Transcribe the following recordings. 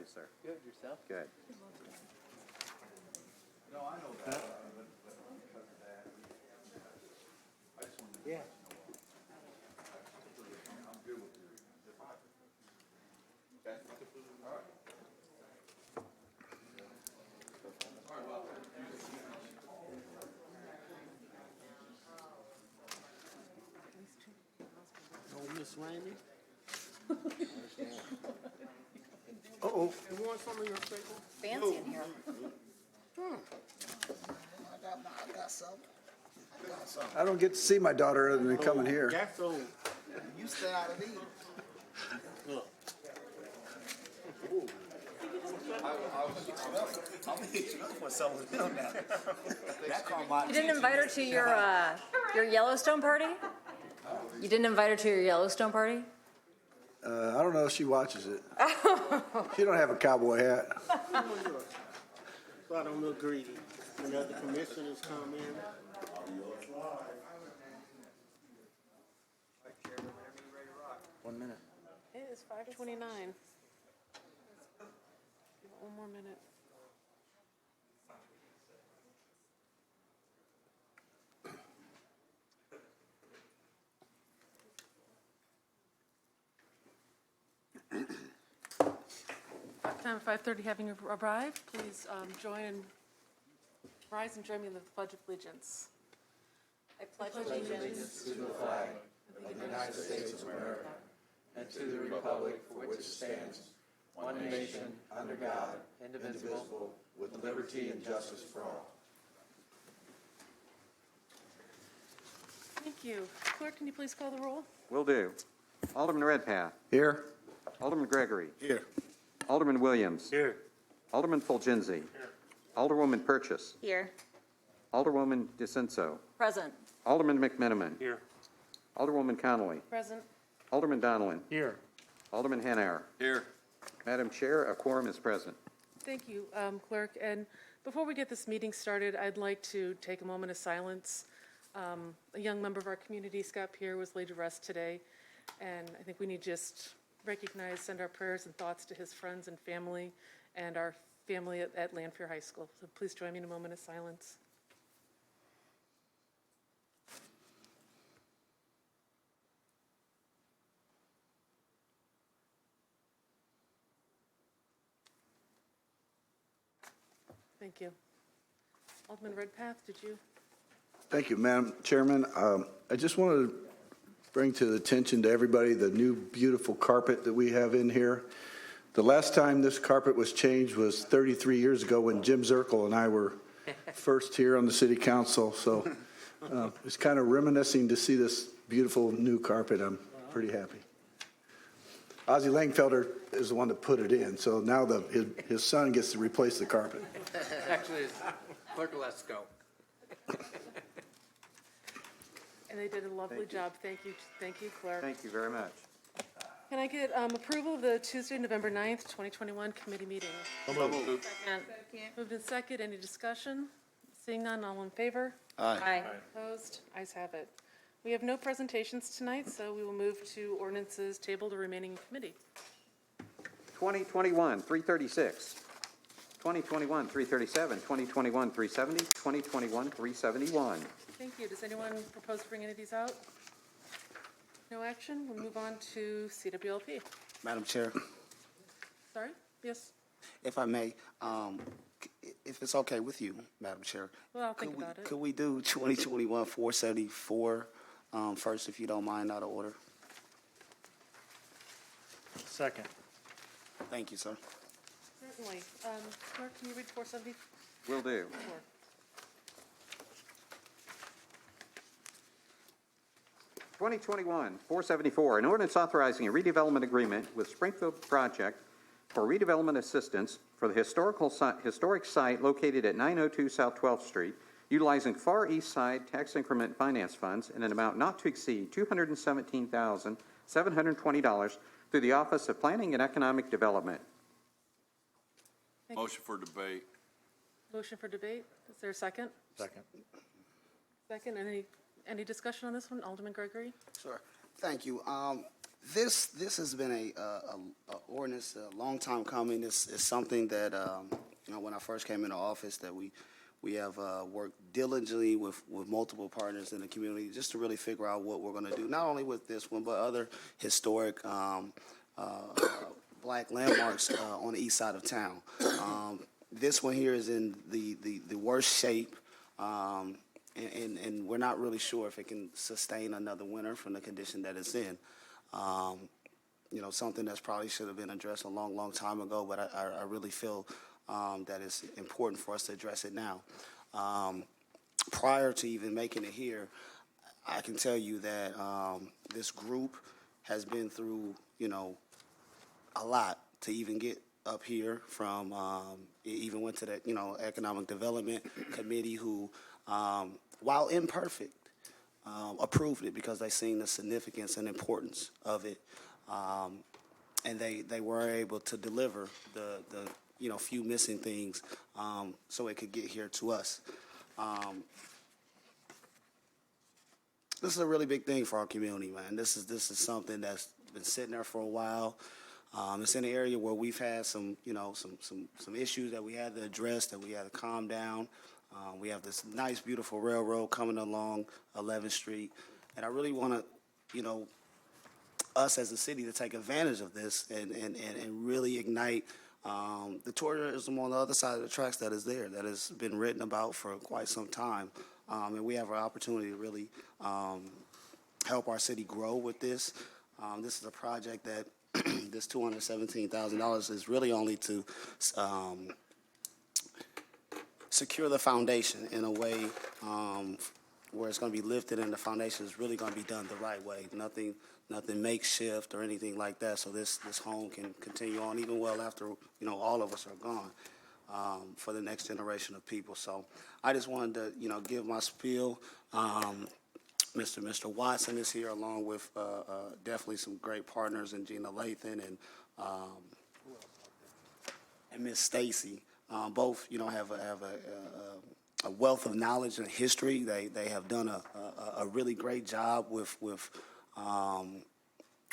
you, sir? Good, yourself? Good. No, I know that. Yeah. I'm good with your deposit. Okay? All right. Sorry about that. Oh, Miss Randy? Uh-oh. You want some of your steak? Fancy in here. I got some. I don't get to see my daughter other than coming here. That's old. You stay out of these. Look. I'm gonna hit you up for some of them now. That caught my You didn't invite her to your Yellowstone party? You didn't invite her to your Yellowstone party? I don't know if she watches it. She don't have a cowboy hat. So I don't look greedy. When other commissioners come in. 1 minute. It is 5:29. One more minute. Time 5:30 having arrived, please join and rise and join me in the Pledge of Allegiance. I pledge allegiance to the flag of the United States of America and to the republic for which it stands, one nation, under God, indivisible, with liberty and justice for all. Thank you. Clerk, can you please call the roll? Will do. Alderman Redpath. Here? Alderman Gregory. Here. Alderman Williams. Here. Alderman Fulgenzi. Alderwoman Purchase. Here. Alderwoman DeCenso. Present. Alderman McMenamin. Here. Alderwoman Connolly. Present. Alderman Donilon. Here. Alderman Hanauer. Here. Madam Chair, a quorum is present. Thank you, Clerk. And before we get this meeting started, I'd like to take a moment of silence. A young member of our community, Scott Pierre, was laid to rest today, and I think we need to just recognize, send our prayers and thoughts to his friends and family and our family at Lanphier High School. So please join me in a moment of silence. Thank you. Alderman Redpath, did you? Thank you, Madam Chairman. I just wanted to bring to the attention to everybody the new beautiful carpet that we have in here. The last time this carpet was changed was 33 years ago when Jim Zirkle and I were first here on the city council. So it's kind of reminiscing to see this beautiful new carpet. I'm pretty happy. Ozzie Langfelder is the one that put it in, so now his son gets to replace the carpet. Actually, clerk will let us go. And they did a lovely job. Thank you, Clerk. Thank you very much. Can I get approval of the Tuesday, November 9th, 2021 committee meeting? Second. Moved in second. Any discussion? Seeing none, all in favor? Aye. Opposed? Ayes have it. We have no presentations tonight, so we will move to ordinances tabled or remaining in committee. 2021-336. 2021-337. 2021-370. 2021-371. Thank you. Does anyone propose to bring any of these out? No action. We'll move on to CWLP. Madam Chair, Sorry? Yes? if I may, if it's okay with you, Madam Chair. Well, I'll think about it. Could we do 2021-474 first, if you don't mind, out of order? Second. Thank you, sir. Certainly. Clerk, can you read 474? Will do. 2021-474, an ordinance authorizing a redevelopment agreement with Springfield Project for redevelopment assistance for the historic site located at 902 South 12th Street, utilizing Far East Side tax increment finance funds in an amount not to exceed $217,720 through the Office of Planning and Economic Development. Motion for debate. Motion for debate. Is there a second? Second. Second. Any discussion on this one? Alderman Gregory? Sure. Thank you. This has been a ordinance a long time coming. It's something that when I first came into office that we have worked diligently with multiple partners in the community just to really figure out what we're going to do, not only with this one but other historic black landmarks on the east side of town. This one here is in the worst shape. And we're not really sure if it can sustain another winter from the condition that it's in. Something that's probably should have been addressed a long time ago, but I really feel that it's important for us to address it now. Prior to even making it here, I can tell you that this group has been through, a lot to even get up here from, it even went to the, Economic Development Committee who, while imperfect, approved it because they seen the significance and importance of it. And they were able to deliver the few missing things so it could get here to us. This is a really big thing for our community, man. This is something that's been sitting there for a while. It's in an area where we've had some issues that we had to address, that we had to calm down. We have this nice, beautiful railroad coming along 11th Street, and I really want to, us as a city to take advantage of this and really ignite the tourism on the other side of the tracks that is there, that has been written about for quite some time. And we have an opportunity to really help our city grow with this. This is a project that this $217,000 is really only to secure the foundation in a way where it's going to be lifted and the foundation is really going to be done the right way. Nothing makeshift or anything like that. So this home can continue on even well after all of us are gone for the next generation of people. So I just wanted to give my spiel. Mr. Watson is here along with definitely some great partners in Gina Lathan and Miss Stacy. Both have a wealth of knowledge and history. They have done a really great job with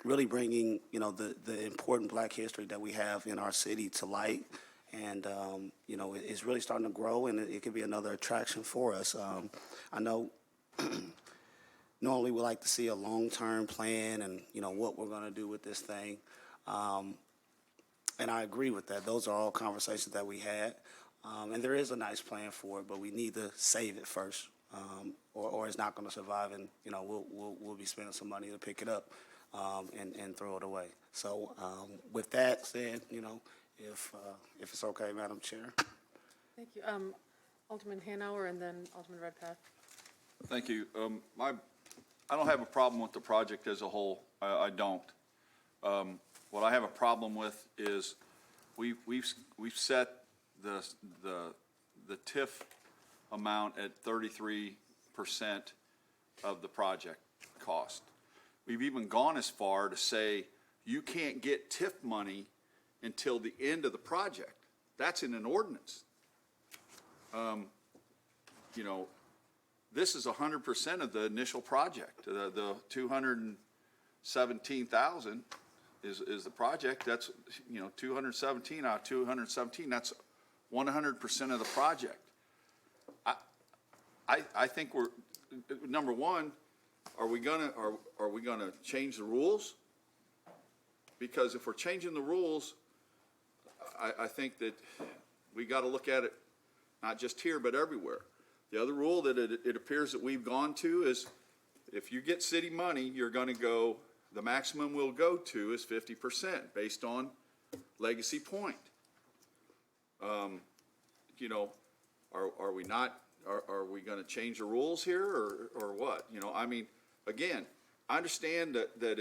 really bringing the important Black history that we have in our city to light. And it's really starting to grow, and it could be another attraction for us. I know. Normally, we like to see a long-term plan and, what we're going to do with this thing. And I agree with that. Those are all conversations that we had. And there is a nice plan for it, but we need to save it first, or it's not going to survive, and, we'll be spending some money to pick it up and throw it away. So with that said, if it's okay, Madam Chair. Thank you. Alderman Hanauer and then Alderman Redpath. Thank you. I don't have a problem with the project as a whole. I don't. What I have a problem with is we've set the TIF amount at 33% of the project cost. We've even gone as far to say you can't get TIF money until the end of the project. That's in an ordinance. This is 100% of the initial project. The 217,000 is the project. That's 217 out of 217. That's 100% of the project. I think we're number one. Are we gonna change the rules? Because if we're changing the rules, I think that we got to look at it not just here but everywhere. The other rule that it appears that we've gone to is if you get city money, you're going to go, the maximum we'll go to is 50% based on legacy point. Are we not, are we going to change the rules here or what? Again, I understand that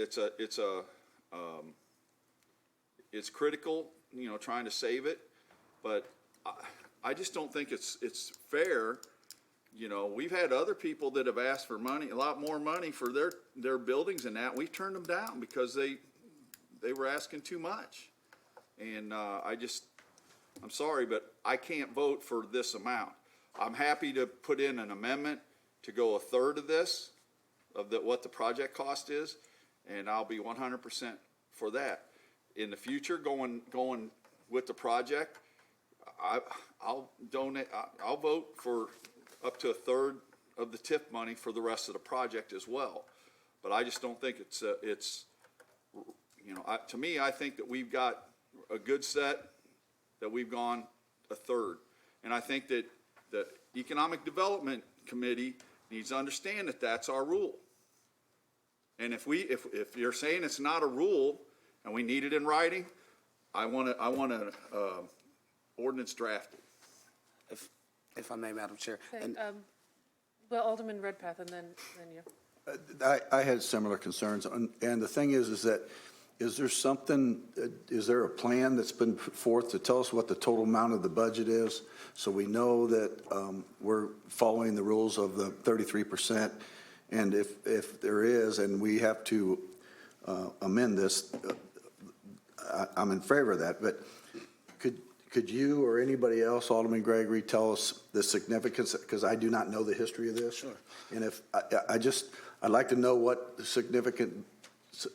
it's critical, trying to save it, but I just don't think it's fair. We've had other people that have asked for money, a lot more money for their buildings and that. We've turned them down because they were asking too much. And I'm sorry, but I can't vote for this amount. I'm happy to put in an amendment to go a third of this, what the project cost is, and I'll be 100% for that. In the future, going with the project, I'll donate, I'll vote for up to a third of the TIF money for the rest of the project as well. But I just don't think it's you know, to me, I think that we've got a good set, that we've gone a third. And I think that the Economic Development Committee needs to understand that that's our rule. And if you're saying it's not a rule and we need it in writing, I want an ordinance drafted. If I may, Madam Chair. Okay, And well, Alderman Redpath, and then you. I had similar concerns, and the thing is that, is there a plan that's been put forth to tell us what the total amount of the budget is? So we know that we're following the rules of the 33%, and if there is, and we have to amend this, I'm in favor of that, but could you or anybody else, Alderman Gregory, tell us the significance, because I do not know the history of this? Sure. And if, I'd like to know what the significant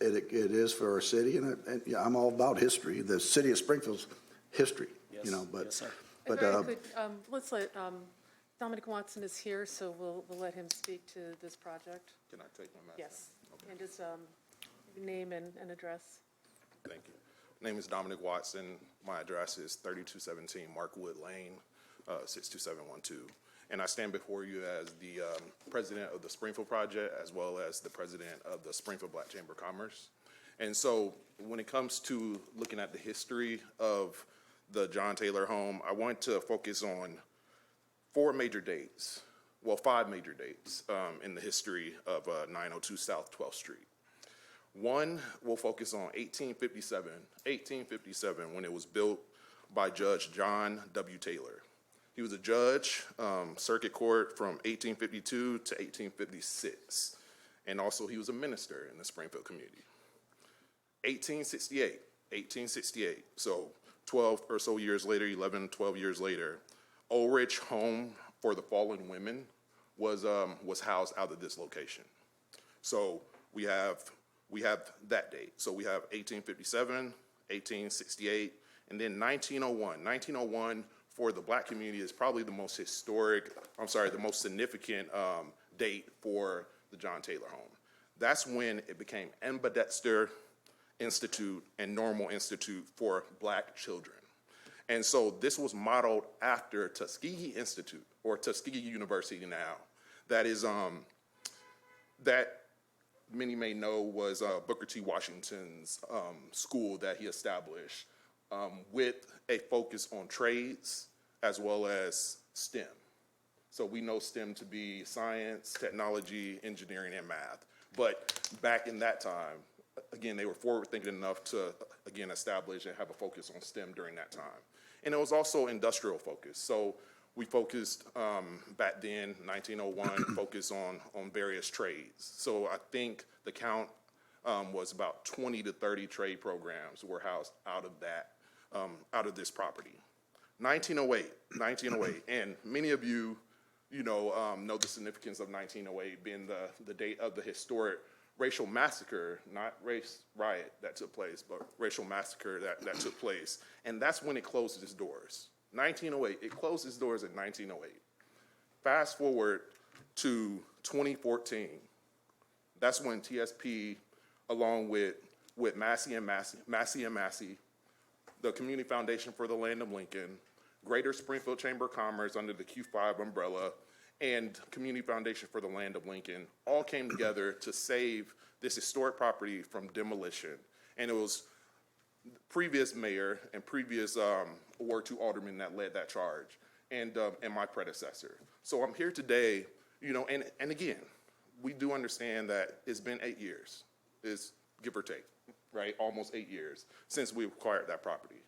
it is for our city, and yeah, I'm all about history, the city of Springfield's history, Yes. you know, but. Yes, sir. But, If I could, let's let, Dominic Watson is here, so we'll let him speak to this project. Can I take my mask? Yes, and just name and address. Thank you. My name is Dominic Watson. My address is 3217 Markwood Lane, 62712. And I stand before you as the president of the Springfield Project, as well as the president of the Springfield Black Chamber of Commerce. And so when it comes to looking at the history of the John Taylor home, I want to focus on five major dates in the history of 902 South 12th Street. One, we'll focus on 1857, when it was built by Judge John W. Taylor. He was a judge, circuit court from 1852 to 1856, and also he was a minister in the Springfield community. 1868, so 12 or so years later, 11, 12 years later, Ulrich Home for the Fallen Women was housed out of this location. So we have that date. So we have 1857, 1868, and then 1901. 1901 for the black community is probably the most the most significant date for the John Taylor home. That's when it became Ambidexter Institute and Normal Institute for Black Children. And so this was modeled after Tuskegee Institute, or Tuskegee University now, that is, that many may know was Booker T. Washington's school that he established with a focus on trades as well as STEM. So we know STEM to be science, technology, engineering, and math. But back in that time, again, they were forward-thinking enough to, again, establish and have a focus on STEM during that time. And it was also industrial focused. So we focused back then, 1901, focused on various trades. So I think the count was about 20 to 30 trade programs were housed out of that, out of this property. 1908, and many of you, know the significance of 1908 being the date of the historic racial massacre, not race riot that took place, but racial massacre that took place. And that's when it closed its doors. 1908, it closed its doors in 1908. Fast forward to 2014. That's when TSP, along with Massey and Massey, the Community Foundation for the Land of Lincoln, Greater Springfield Chamber of Commerce under the Q5 umbrella, and Community Foundation for the Land of Lincoln all came together to save this historic property from demolition. And it was previous mayor and previous Ward 2 alderman that led that charge, and my predecessor. So I'm here today, and again, we do understand that it's been 8 years, is give or take, right? Almost 8 years since we acquired that property.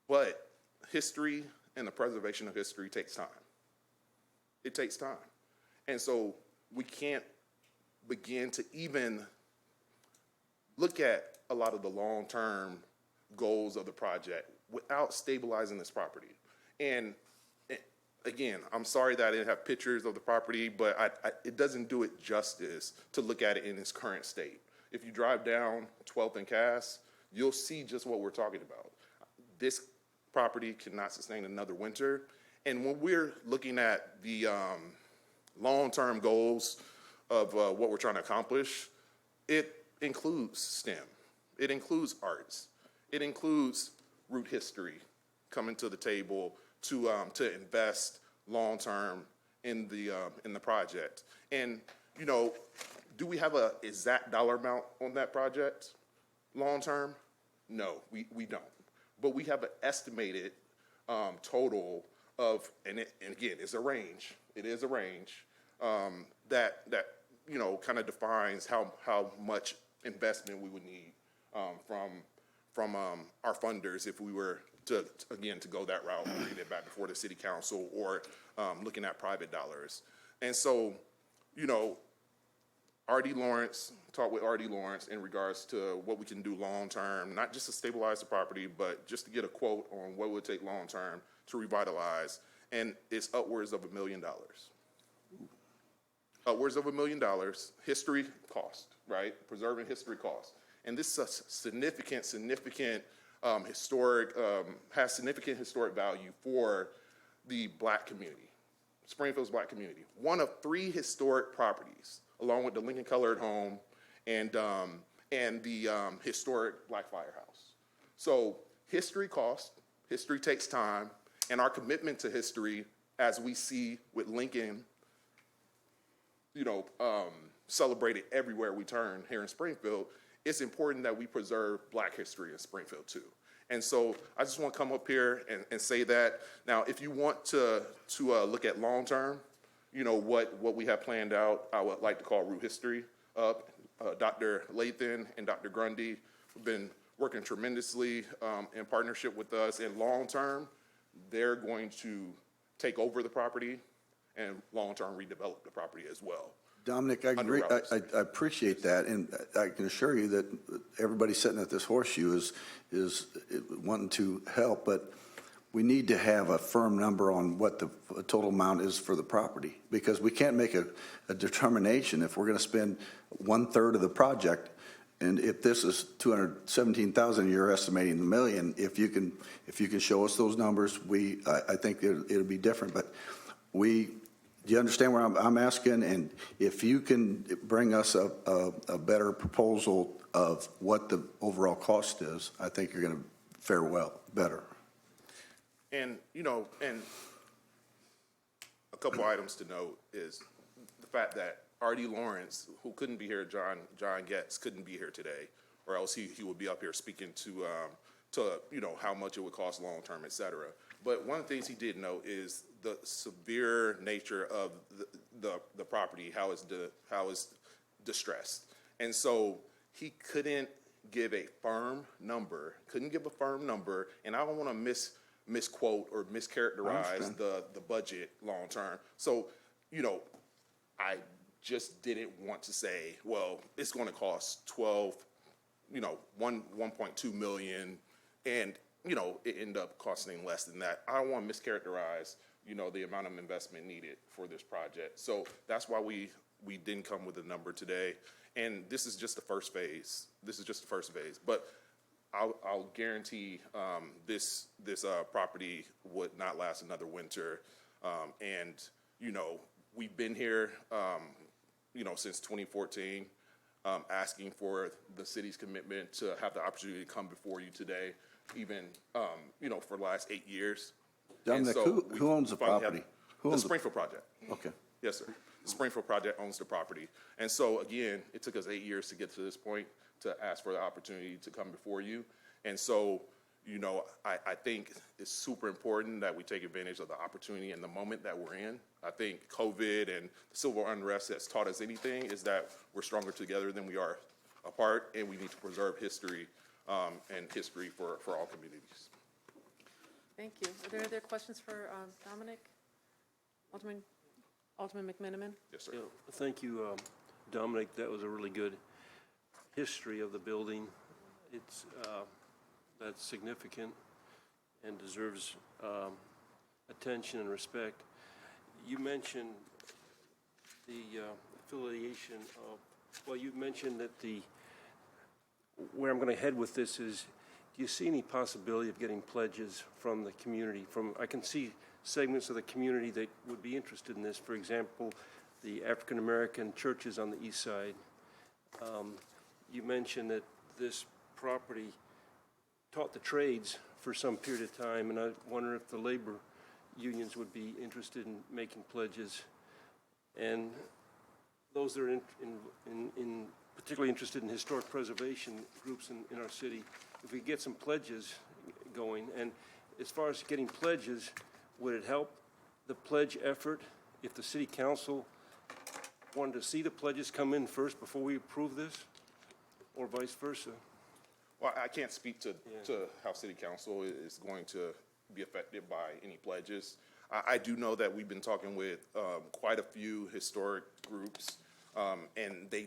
But history and the preservation of history takes time. It takes time. And so we can't begin to even look at a lot of the long-term goals of the project without stabilizing this property. And again, I'm sorry that I didn't have pictures of the property, but it doesn't do it justice to look at it in its current state. if you drive down 12th and Cass, you'll see just what we're talking about. This property cannot sustain another winter. And when we're looking at the long-term goals of what we're trying to accomplish, it includes STEM. It includes arts. It includes root history coming to the table to invest long-term in the project. And, you know, do we have a exact dollar amount on that project long-term? No, we don't. But we have an estimated total of, and again, it's a range. It is a range that you know, kind of defines how much investment we would need from our funders if we were to go that route, bringing it back before the city council, or looking at private dollars. And so, you know, talked with R.D. Lawrence in regards to what we can do long-term, not just to stabilize the property, but just to get a quote on what it would take long-term to revitalize, and it's upwards of $1 million. Upwards of $1 million, history cost, right? Preserving history cost. And this is a significant historic, has significant historic value for the Black community, Springfield's Black community. One of 3 historic properties, along with the Lincoln Colored Home and the historic Black Firehouse. So history costs, history takes time, and our commitment to history, as we see with Lincoln, you know, celebrated everywhere we turn here in Springfield, it's important that we preserve Black history in Springfield too. And so I just want to come up here and say that. Now, if you want to look at long-term, you know, what we have planned out, I would like to call root history up. Dr. Lathan and Dr. Grundy have been working tremendously in partnership with us. And long-term, they're going to take over the property and long-term redevelop the property as well. Dominic, I appreciate that, and I can assure you that everybody sitting at this horseshoe is wanting to help, but we need to have a firm number on what the total amount is for the property, because we can't make a determination if we're going to spend 1/3 of the project. And if this is $217,000, you're estimating $1 million. If you can show us those numbers, I think it'll be different. But do you understand where I'm asking? And if you can bring us a better proposal of what the overall cost is, I think you're going to fare better. And, you know, and a couple items to note is the fact that R.D. Lawrence, who couldn't be here, John Getz couldn't be here today, or else he would be up here speaking to you know, how much it would cost long-term, et cetera. But one of the things he did note is the severe nature of the property, how it's distressed. And so he couldn't give a firm number, and I don't want to misquote or mischaracterize the budget long-term. So, you know, I just didn't want to say, well, it's going to cost 1.2 million, and, you know, it ended up costing less than that. I don't want to mischaracterize, you know, the amount of investment needed for this project. So that's why we didn't come with a number today. And this is just the first phase. But I'll guarantee this property would not last another winter. And, you know, we've been here, you know, since 2014, asking for the city's commitment to have the opportunity to come before you today, even, you know, for the last 8 years. Dominic, so who owns the property? The Springfield project. Okay. Yes, sir. The Springfield project owns the property. And so, again, it took us 8 years to get to this point to ask for the opportunity to come before you. And so, you know, I think it's super important that we take advantage of the opportunity and the moment that we're in. I think COVID and the civil unrest has taught us anything is that we're stronger together than we are apart, and we need to preserve history and history for all communities. Thank you. Are there other questions for Dominic? Alderman McMenamin? Yes, sir. Yeah, thank you, Dominic. That was a really good history of the building. It's that's significant and deserves attention and respect. You mentioned the affiliation of, well, you mentioned that where I'm going to head with this is, do you see any possibility of getting pledges from the community? I can see segments of the community that would be interested in this. For example, the African-American churches on the east side. You mentioned that this property taught the trades for some period of time, and I wonder if the labor unions would be interested in making pledges. And those that are particularly interested in historic preservation groups in our city, if we get some pledges going, and as far as getting pledges, would it help the pledge effort if the city council wanted to see the pledges come in first before we approve this, or vice versa? Well, I can't speak to how city council is going to be affected by any pledges. I do know that we've been talking with quite a few historic groups, and they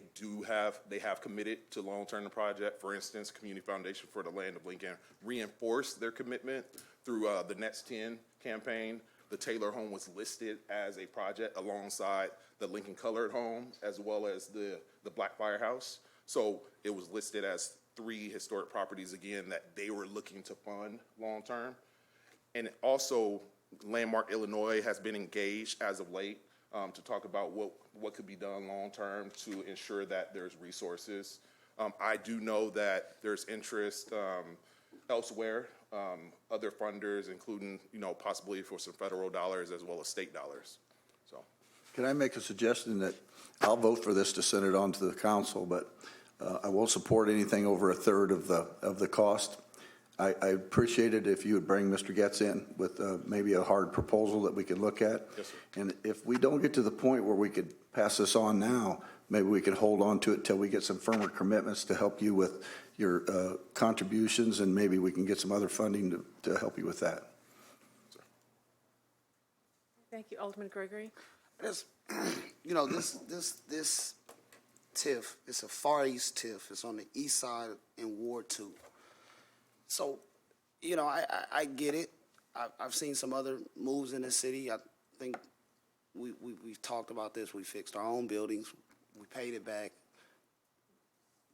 have committed to long-term the project. For instance, Community Foundation for the Land of Lincoln reinforced their commitment through the Next 10 campaign. The Taylor home was listed as a project alongside the Lincoln Colored home as well as the Black Firehouse. So it was listed as 3 historic properties again that they were looking to fund long-term. And also, Landmark Illinois has been engaged as of late to talk about what could be done long-term to ensure that there's resources. I do know that there's interest elsewhere, other funders, including, possibly for some federal dollars as well as state dollars. So, Can I make a suggestion that I'll vote for this to send it on to the council, but I won't support anything over a third of the cost. I appreciate it if you would bring Mr. Getz in with maybe a hard proposal that we could look at. Yes, sir. And if we don't get to the point where we could pass this on now, maybe we could hold on to it till we get some firmer commitments to help you with your contributions, and maybe we can get some other funding to help you with that. Thank you, Alderman Gregory. This, this TIF, it's a Far East TIF. It's on the east side in Ward 2. So, I get it. I've seen some other moves in the city. I think we've talked about this. We fixed our own buildings. We paid it back.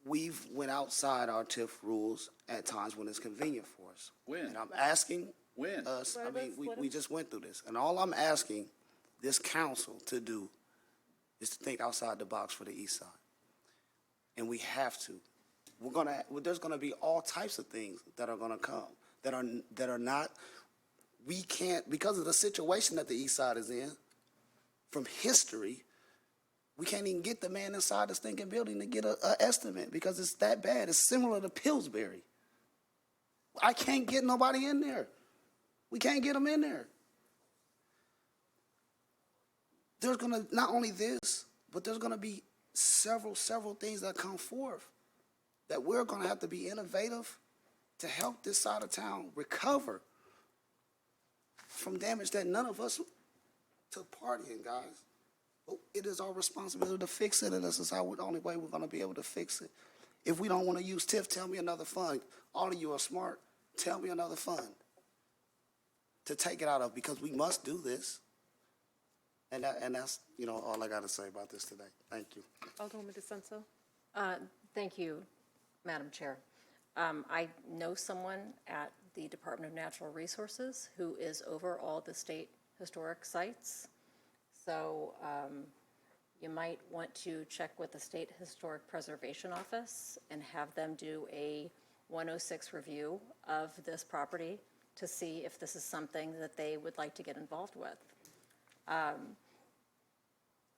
We've went outside our TIF rules at times when it's convenient for us. When? And I'm asking When? us, Well, we just went through this. And all I'm asking this council to do is to think outside the box for the east side. And we have to. There's gonna be all types of things that are gonna come that are not, we can't, because of the situation that the east side is in, from history, we can't even get the man inside the stinking building to get a estimate because it's that bad. It's similar to Pillsbury. I can't get nobody in there. We can't get them in there. There's gonna, not only this, but there's gonna be several things that come forth that we're gonna have to be innovative to help this side of town recover from damage that none of us took part in, guys. But it is our responsibility to fix it, and this is the only way we're gonna be able to fix it. If we don't wanna use TIF, tell me another fund. All of you are smart. Tell me another fund to take it out of, because we must do this. And that's, all I gotta say about this today. Thank you. Alderwoman DeSenso. Thank you, Madam Chair. I know someone at the Department of Natural Resources who is over all the state historic sites. So you might want to check with the State Historic Preservation Office and have them do a 106 review of this property to see if this is something that they would like to get involved with.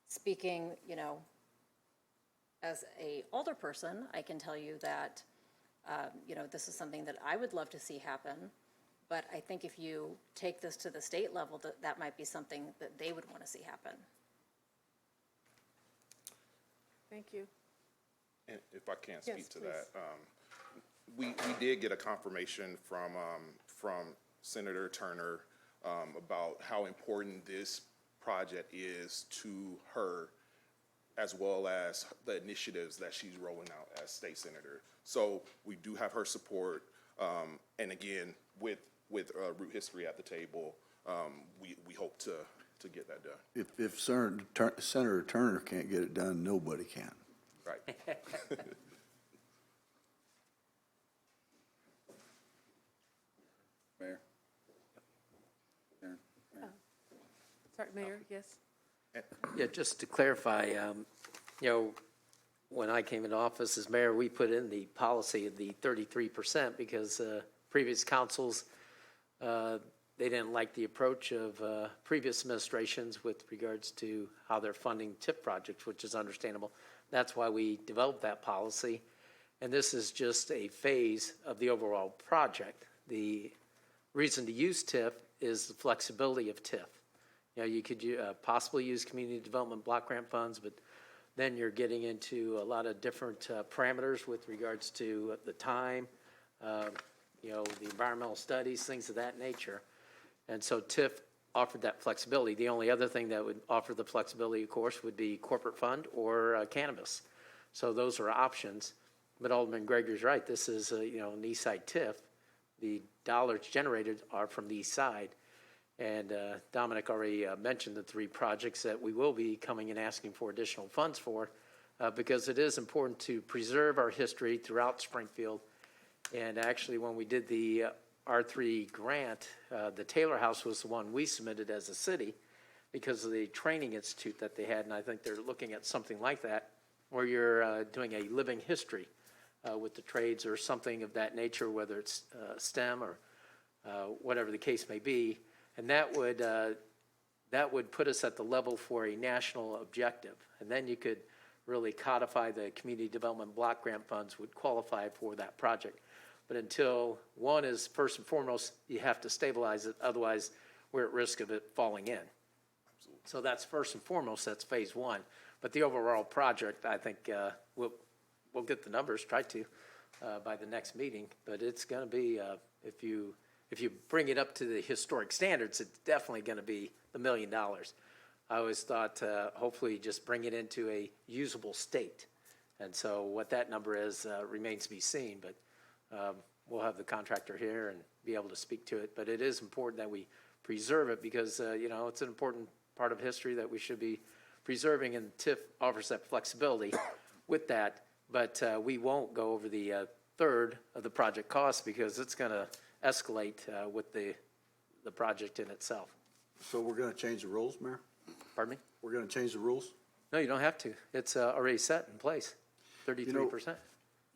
Speaking, as a older person, I can tell you that, this is something that I would love to see happen. But I think if you take this to the state level, that might be something that they would want to see happen. Thank you. and if I can speak Yes, to please. that, we did get a confirmation from Senator Turner about how important this project is to her, as well as the initiatives that she's rolling out as state senator. So we do have her support, and again, with root history at the table, we hope to get that done. If Senator Turner can't get it done, nobody can. Right. Sorry, Mayor, yes? Yeah, just to clarify, when I came into office as mayor, we put in the policy of the 33% because previous councils, they didn't like the approach of previous administrations with regards to how they're funding TIF projects, which is understandable. That's why we developed that policy. And this is just a phase of the overall project. The reason to use TIF is the flexibility of TIF. You could possibly use community development block grant funds, but then you're getting into a lot of different parameters with regards to the time, the environmental studies, things of that nature. And so TIF offered that flexibility. The only other thing that would offer the flexibility, of course, would be corporate fund or cannabis. So those are options. But Alderman Gregory's right. This is, an east side TIF. The dollars generated are from the east side. And Dominic already mentioned the 3 projects that we will be coming and asking for additional funds for because it is important to preserve our history throughout Springfield. And actually, when we did the R3 grant, the Taylor House was the one we submitted as a city because of the training institute that they had. And I think they're looking at something like that where you're doing a living history with the trades or something of that nature, whether it's STEM or whatever the case may be. And that would put us at the level for a national objective. And then you could really codify the community development block grant funds would qualify for that project. But until one is first and foremost, you have to stabilize it. Otherwise, we're at risk of it falling in. Absolutely. So that's first and foremost, that's phase 1. But the overall project, I think we'll get the numbers, try to, by the next meeting. But it's going to be, if you bring it up to the historic standards, it's definitely going to be the $1 million. I always thought hopefully just bring it into a usable state. And so what that number is remains to be seen, but we'll have the contractor here and be able to speak to it. But it is important that we preserve it because, it's an important part of history that we should be preserving, and TIF offers that flexibility with that. But we won't go over the third of the project cost because it's going to escalate with the project in itself. So we're going to change the rules, Mayor? Pardon me? We're going to change the rules? No, you don't have to. It's already set in place, 33%.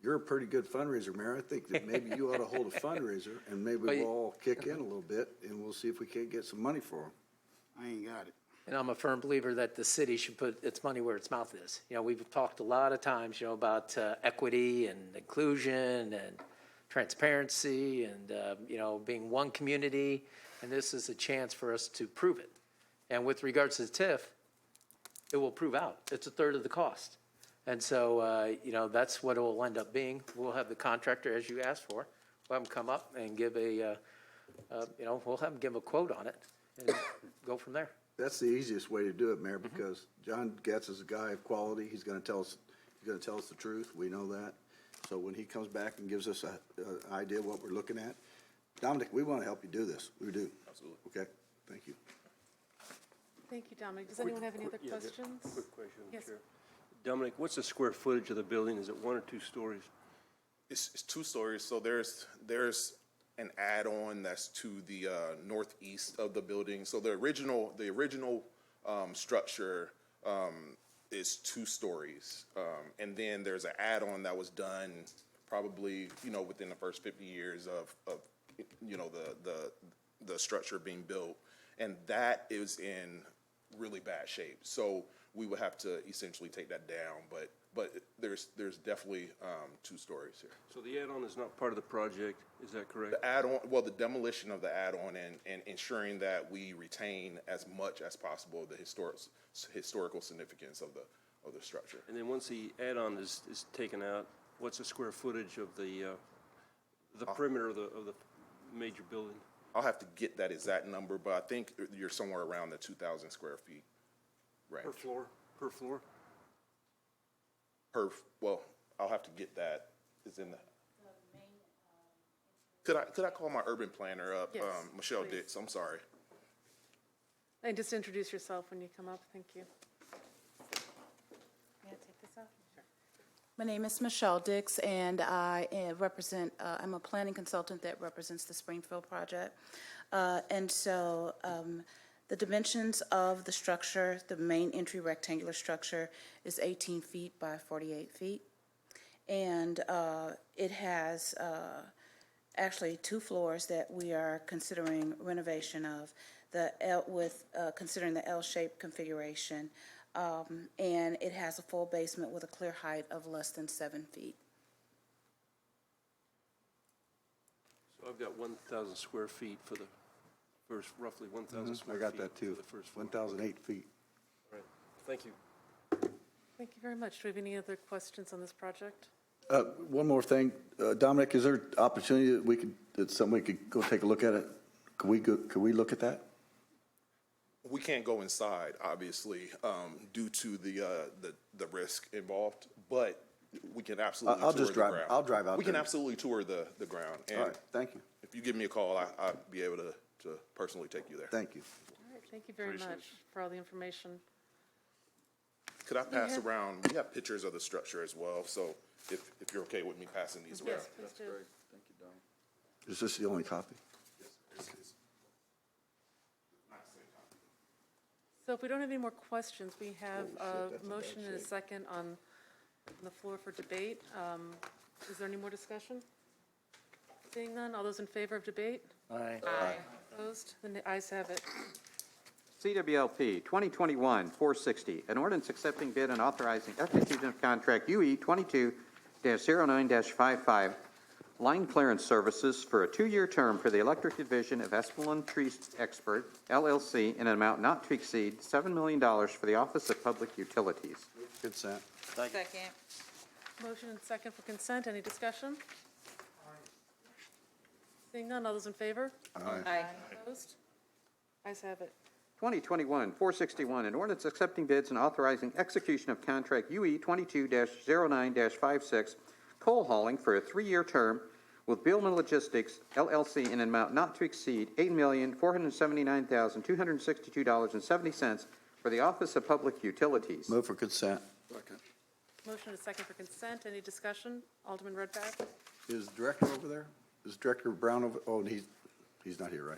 You're a pretty good fundraiser, Mayor. I think that maybe you ought to hold a fundraiser, and maybe Well, we'll all kick in a little bit, and we'll see if we can't get some money for them. I ain't got it. And I'm a firm believer that the city should put its money where its mouth is. We've talked a lot of times, about equity and inclusion and transparency and, being one community. And this is a chance for us to prove it. And with regards to the TIF, it will prove out. It's a third of the cost. And so, that's what it will end up being. We'll have the contractor, as you asked for, we'll have him come up and give we'll have him give a quote on it and go from there. That's the easiest way to do it, Mayor, because John Getz is a guy of quality. He's going to tell us the truth. We know that. So when he comes back and gives us an idea of what we're looking at, Dominic, we want to help you do this. We do. Absolutely. Okay, thank you. Thank you, Dominic. Does anyone have any other Yeah, just questions? a quick question, Yes. Chair. Dominic, what's the square footage of the building? Is it 1 or 2 stories? It's 2 stories, so there's an add-on that's to the northeast of the building. So the original structure is 2 stories, and then there's an add-on that was done probably within the first 50 years of the structure being built, and that is in really bad shape. So we would have to essentially take that down, but there's definitely 2 stories here. So the add-on is not part of the project, is that correct? The add-on, well, the demolition of the add-on and ensuring that we retain as much as possible the historical significance of the structure. And then once the add-on is taken out, what's the square footage of the perimeter of the major building? I'll have to get that exact number, but I think you're somewhere around the 2,000 square feet range. Per floor? Per floor? Well, I'll have to get that. It's in the. Could I call my urban planner up, Yes, Michelle please. Dix? I'm sorry. And just introduce yourself when you come up. Thank you. May I take this off? Sure. My name is Michelle Dix, and I represent, I'm a planning consultant that represents the Springfield project. And so The dimensions of the structure, the main entry rectangular structure, is 18 feet by 48 feet. And it has actually 2 floors that we are considering renovation of, considering the L-shaped configuration. And it has a full basement with a clear height of less than 7 feet. So I've got 1,000 square feet for the first, roughly 1,000 I square feet. got that too, For the first floor. 1,008 feet. All right, thank you. Thank you very much. Do we have any other questions on this project? One more thing, Dominic, is there opportunity that somebody could go take a look at it? Could we look at that? We can't go inside, obviously, due to the risk involved, but we can absolutely I'll tour just the drive. ground. I'll drive out We can there. absolutely tour the ground. All And right, thank you, if you give me a call, I'll be able to personally take you there. thank you. All right, thank you very much for all the information. Could I pass have- around, we have pictures of the structure as well, so if you're okay with me passing these around. Yes, please do. Is this the only copy? So if we don't have any more questions, we have a motion and a second on the floor for debate. Is there any more discussion? Seeing none, all those in favor of debate? Aye. Opposed? The ayes have it. CWLP 2021-460, an ordinance accepting bid and authorizing execution of contract UE 22-09-55, line clearance services for a 2-year term for the electric division of ASPLUNDH Tree Expert, LLC, in an amount not to exceed $7 million for the Office of Public Utilities. Consent. Second. Motion and second for consent. Any discussion? Seeing none, all those in favor? Aye. Opposed? Ayes have it. 2021-461, an ordinance accepting bids and authorizing execution of contract UE 22-09-56, coal hauling for a 3-year term with BEELMAN Logistics, LLC, in an amount not to exceed $8,479,262.70 for the Office of Public Utilities. Move for consent. Motion and second for consent. Any discussion? Alderman Redpath? Is the director over there? Is Director Brown over, oh, he's not here, right?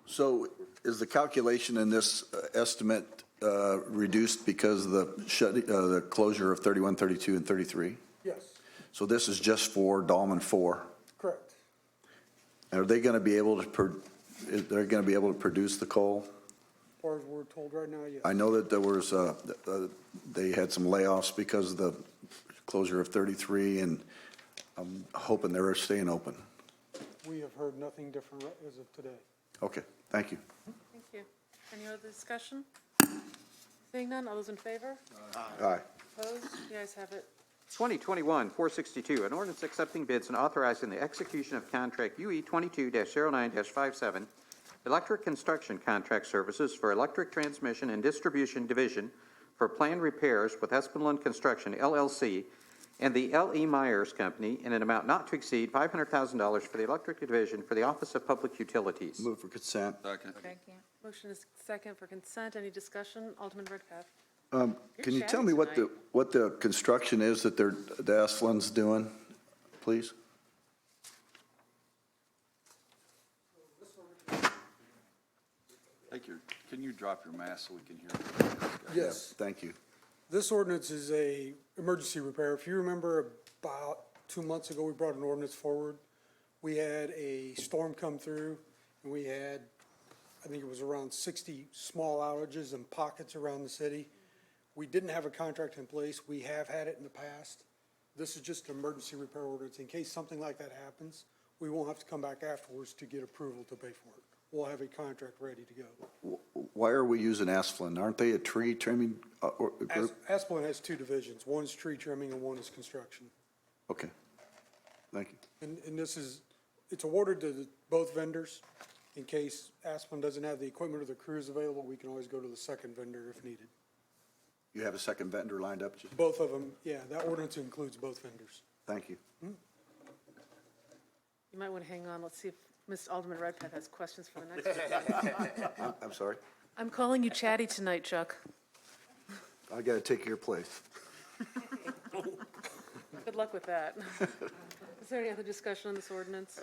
So is the calculation in this estimate reduced because of the closure of 31, 32, and 33? Yes, So this is just for Dahlman 4? correct. And are they going to be able to, they're going to be able to produce the coal? As far as we're told right now, yes. I know that there was, they had some layoffs because of the closure of 33, and I'm hoping they're staying open. We have heard nothing different as of today. Okay, thank you. Thank you. Any other discussion? Seeing none, all those in favor? Aye. Opposed? The ayes have it. 2021-462, an ordinance accepting bids and authorizing the execution of contract UE 22-09-57, electric construction contract services for electric transmission and distribution division for planned repairs with ASPLUNDH Construction, LLC, and the L.E. Myers Company in an amount not to exceed $500,000 for the electric division for the Office of Public Utilities. Move for consent. Second. Motion is second for consent. Any discussion? Alderman Redpath? Can you You're tell me chatty what the construction is that the Asplundh's doing, please? Can you drop your mask so we can hear you? Yes. Thank you. This ordinance is a emergency repair. If you remember about 2 months ago, we brought an ordinance forward. We had a storm come through, and we had, I think it was around 60 small outages and pockets around the city. We didn't have a contract in place. We have had it in the past. This is just an emergency repair ordinance. In case something like that happens, we won't have to come back afterwards to get approval to pay for it. We'll have a contract ready to go. Why are we using Asplundh? Aren't they a tree trimming group? Asplund has 2 divisions. One is tree trimming and one is construction. Okay, thank you. And this is, it's awarded to both vendors. In case Asplund doesn't have the equipment or the crews available, we can always go to the second vendor if needed. You have a second vendor lined up? Both of them, yeah, that ordinance includes both vendors. Thank you. You might want to hang on. Let's see if Ms. Alderman Redpath has questions for the next one. I'm sorry. I'm calling you chatty tonight, Chuck. I got to take your place. Good luck with that. Is there any other discussion on this ordinance?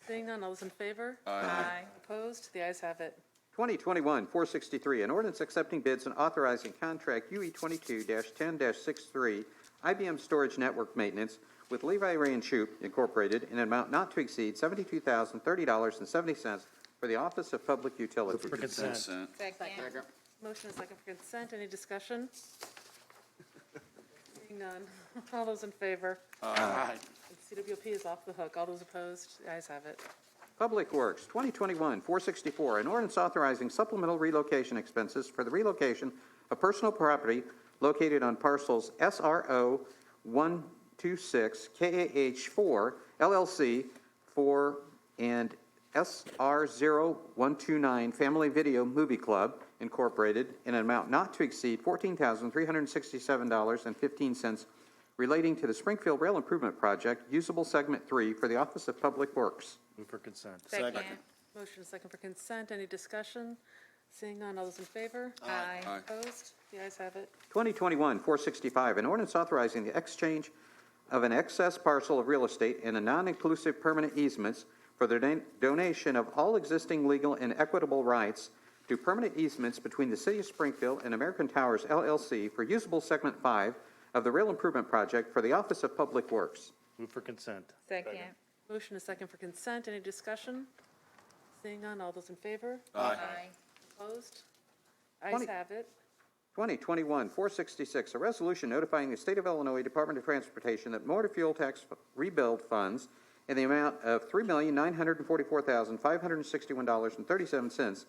Seeing none, all those in favor? Aye. Opposed? The ayes have it. 2021-463, an ordinance accepting bids and authorizing contract UE 22-10-63 IBM Storage Network Maintenance with LEVI and SHOUP Incorporated in an amount not to exceed $72,030.70 for the Office of Public Utilities. For consent. Consent. Motion is second for consent. Any discussion? Seeing none. All those in favor? Aye. CWP is off the hook. All those opposed? The ayes have it. Public Works, 2021-464, an ordinance authorizing supplemental relocation expenses for the relocation of personal property located on parcels SRO 126 KAH4 LLC 4 and SR 0129 Family Video Movie Club Incorporated in an amount not to exceed $14,367.15 relating to the Springfield Rail Improvement Project, usable segment 3 for the Office of Public Works. Move for consent. Second. Motion is second for consent. Any discussion? Seeing none, all those in favor? Aye. Aye. Opposed? The ayes have it. 2021-465, an ordinance authorizing the exchange of an excess parcel of real estate and a non-inclusive permanent easements for the donation of all existing legal and equitable rights to permanent easements between the City of Springfield and American Towers LLC for usable segment 5 of the Rail Improvement Project for the Office of Public Works. Move for consent. Second. Motion is second for consent. Any discussion? Seeing none, all those in favor? Aye. Opposed? Ayes 20 have it. 2021-466, a resolution notifying the State of Illinois Department of Transportation that motor fuel tax rebuild funds in the amount of $3,944,561.37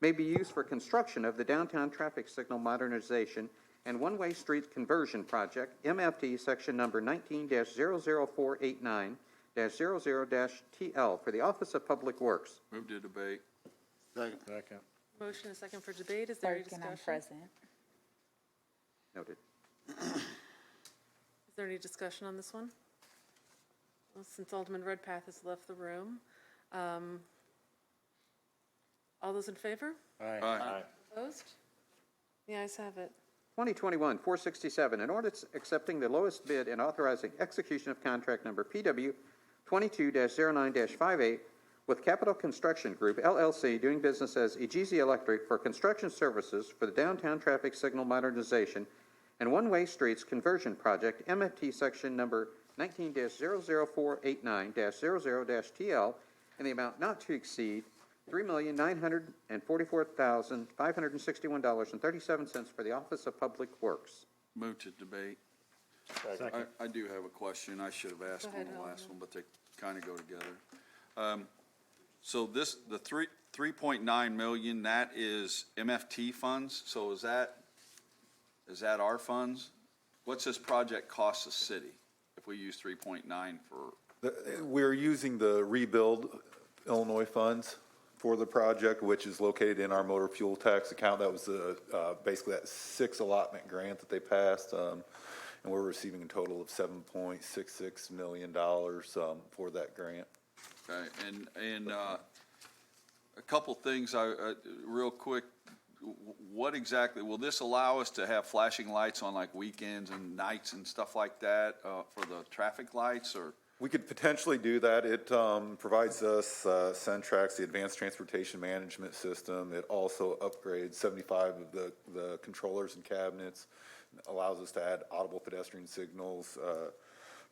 may be used for construction of the downtown traffic signal modernization and one-way street conversion project, MFT section number 19-00489-00-TL for the Office of Public Works. Move to debate. Second. Motion is second for debate. Is there any Clerk, and I'm discussion? present. Noted. Is there any discussion on this one? Well, since Alderman Redpath has left the room, all those in favor? Aye. Opposed? The ayes have it. 2021-467, an ordinance accepting the lowest bid and authorizing execution of contract number PW 22-09-58 with Capital Construction Group, LLC, doing business as EGIZII Electric for construction services for the downtown traffic signal modernization and one-way streets conversion project, MFT section number 19-00489-00-TL, in the amount not to exceed $3,944,561.37 for the Office of Public Works. Move to debate. Second. I do have a question. I should have asked Go ahead, on the last Alderman. one, but they kind of go together. So this, the 3.9 million, that is MFT funds? So is that our funds? What's this project cost the city if we use 3.9 for? We're using the Rebuild Illinois funds for the project, which is located in our motor fuel tax account. That was basically that 6 allotment grant that they passed, and we're receiving a total of $7.66 million for that grant. Okay, and a couple things, real quick, what exactly, will this allow us to have flashing lights on like weekends and nights and stuff like that for the traffic lights, or? We could potentially do that. It provides us Centrax, the Advanced Transportation Management System. It also upgrades 75 of the controllers and cabinets, allows us to add audible pedestrian signals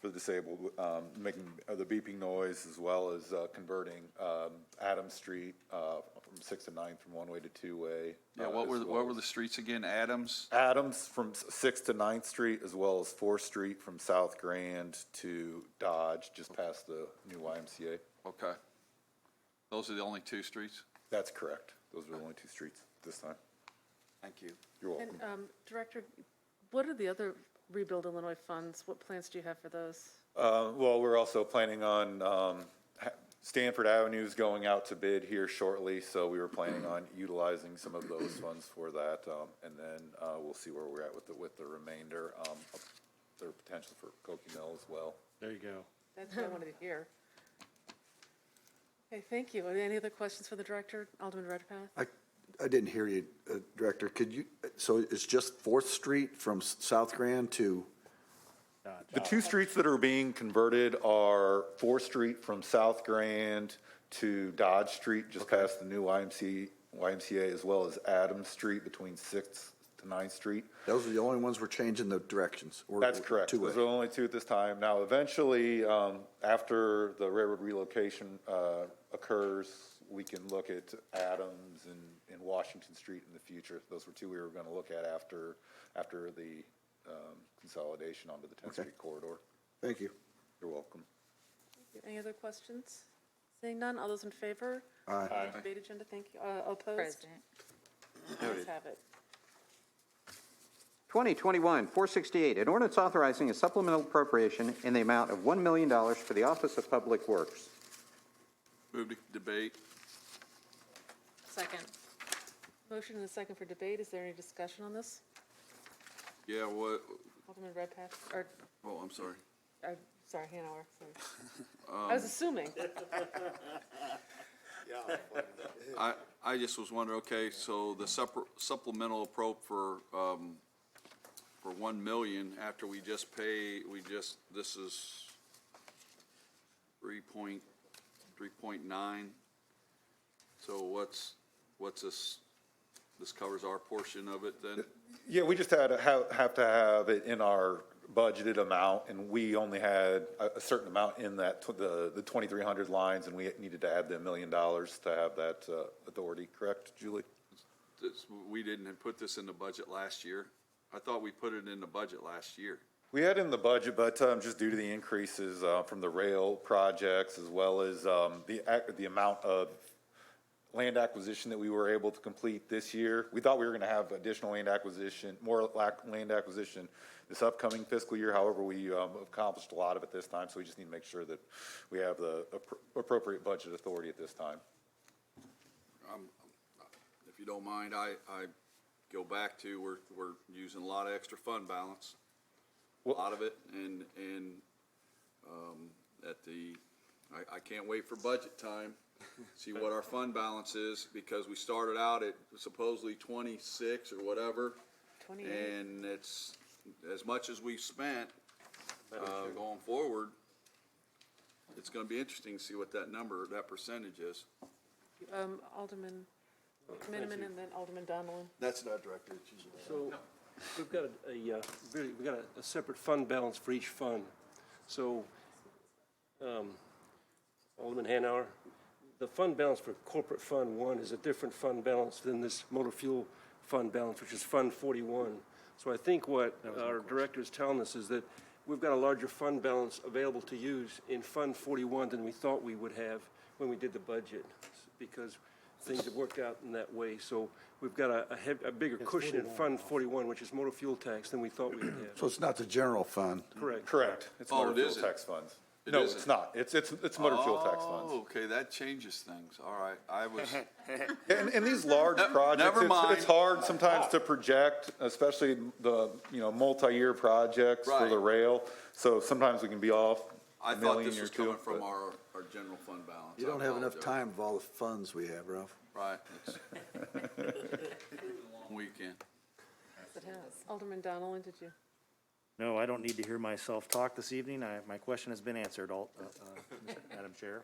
for the disabled, making the beeping noise, as well as converting Adams Street from 6th and 9th from one-way to two-way. Yeah, what were the streets again? Adams? Adams from 6th to 9th Street, as well as 4th Street from South Grand to Dodge, just past the new YMCA. Okay. Those are the only 2 streets? That's correct. Those are the only 2 streets this time. Thank you. You're welcome. And Director, what are the other Rebuild Illinois funds? What plans do you have for those? Well, we're also planning on Stanford Avenue's going out to bid here shortly, so we were planning on utilizing some of those funds for that, and then we'll see where we're at with the remainder. Their potential for Koki Mill as well. There you go. That's what I wanted to hear. Okay, thank you. Are there any other questions for the Director? Alderman Redpath? I didn't hear you, Director. Could you, so it's just 4th Street from South Grand to The two streets that are being converted are 4th Street from South Grand to Dodge Street, just past the new YMCA, as well as Adams Street between 6th to 9th Street. Those are the only ones we're changing the directions. or- That's correct. two-way. Those are the only two at this time. Now, eventually, after the railroad relocation occurs, we can look at Adams and Washington Street in the future. Those were two we were going to look at after the consolidation onto the 10th Okay. Street corridor. Thank you. You're welcome. Any other questions? Seeing none, all those in favor? Aye. Debate agenda, thank you. Opposed? President. Ayes have it. 2021-468, an ordinance authorizing a supplemental appropriation in the amount of $1 million for the Office of Public Works. Move to debate. Second. Motion and a second for debate. Is there any discussion on this? Yeah, what, Alderman Redpath, or, oh, I'm sorry. sorry, Hanover, sorry. I was assuming. I just was wondering, okay, so the supplemental appropriate for 1 million after we just this is 3.9. So what's this? This covers our portion of it then? Yeah, we just have to have it in our budgeted amount, and we only had a certain amount in that, the 2,300 lines, and we needed to add the $1 million to have that authority, correct, Julie? We didn't put this in the budget last year. I thought we put it in the budget last year. We had it in the budget, but just due to the increases from the rail projects, as well as the amount of land acquisition that we were able to complete this year, we thought we were going to have additional land acquisition, more land acquisition this upcoming fiscal year. However, we accomplished a lot of it this time, so we just need to make sure that we have the appropriate budget authority at this time. If you don't mind, I go back to, we're using a lot of extra fund balance, a lot of it, and I can't wait for budget time, see what our fund balance is, because we started out at supposedly 26 or whatever. 28. And it's, as much as we spent, going forward, it's gonna be interesting to see what that percentage is. Alderman Miniman and then Alderman Donnelly. That's not directed at you. So we've got we've got a separate fund balance for each fund. So, Alderman Hanauer, the fund balance for Corporate Fund 1 is a different fund balance than this motor fuel fund balance, which is Fund 41. So I think what our director is telling us is that we've got a larger fund balance available to use in Fund 41 than we thought we would have when we did the budget, because things have worked out in that way. So we've got a bigger cushion in Fund 41, which is motor fuel tax, than we thought we would have. So it's not the general fund? Correct. Correct. It's Oh, motor it fuel isn't. tax funds. It No, isn't. it's not. It's motor fuel tax funds. Oh, okay, that changes things. All right, I was, And these large projects, never mind. it's hard sometimes to project, especially the, multi-year projects for the Right. rail. So sometimes we can be off I a thought million this or was two. coming from but- our general fund balance. You I don't have enough apologize. time of all the funds we have, Ralph. Right. It's a long weekend. It has. Alderman Donnelly, did you? No, I don't need to hear myself talk this evening. My question has been answered, Madam Chair.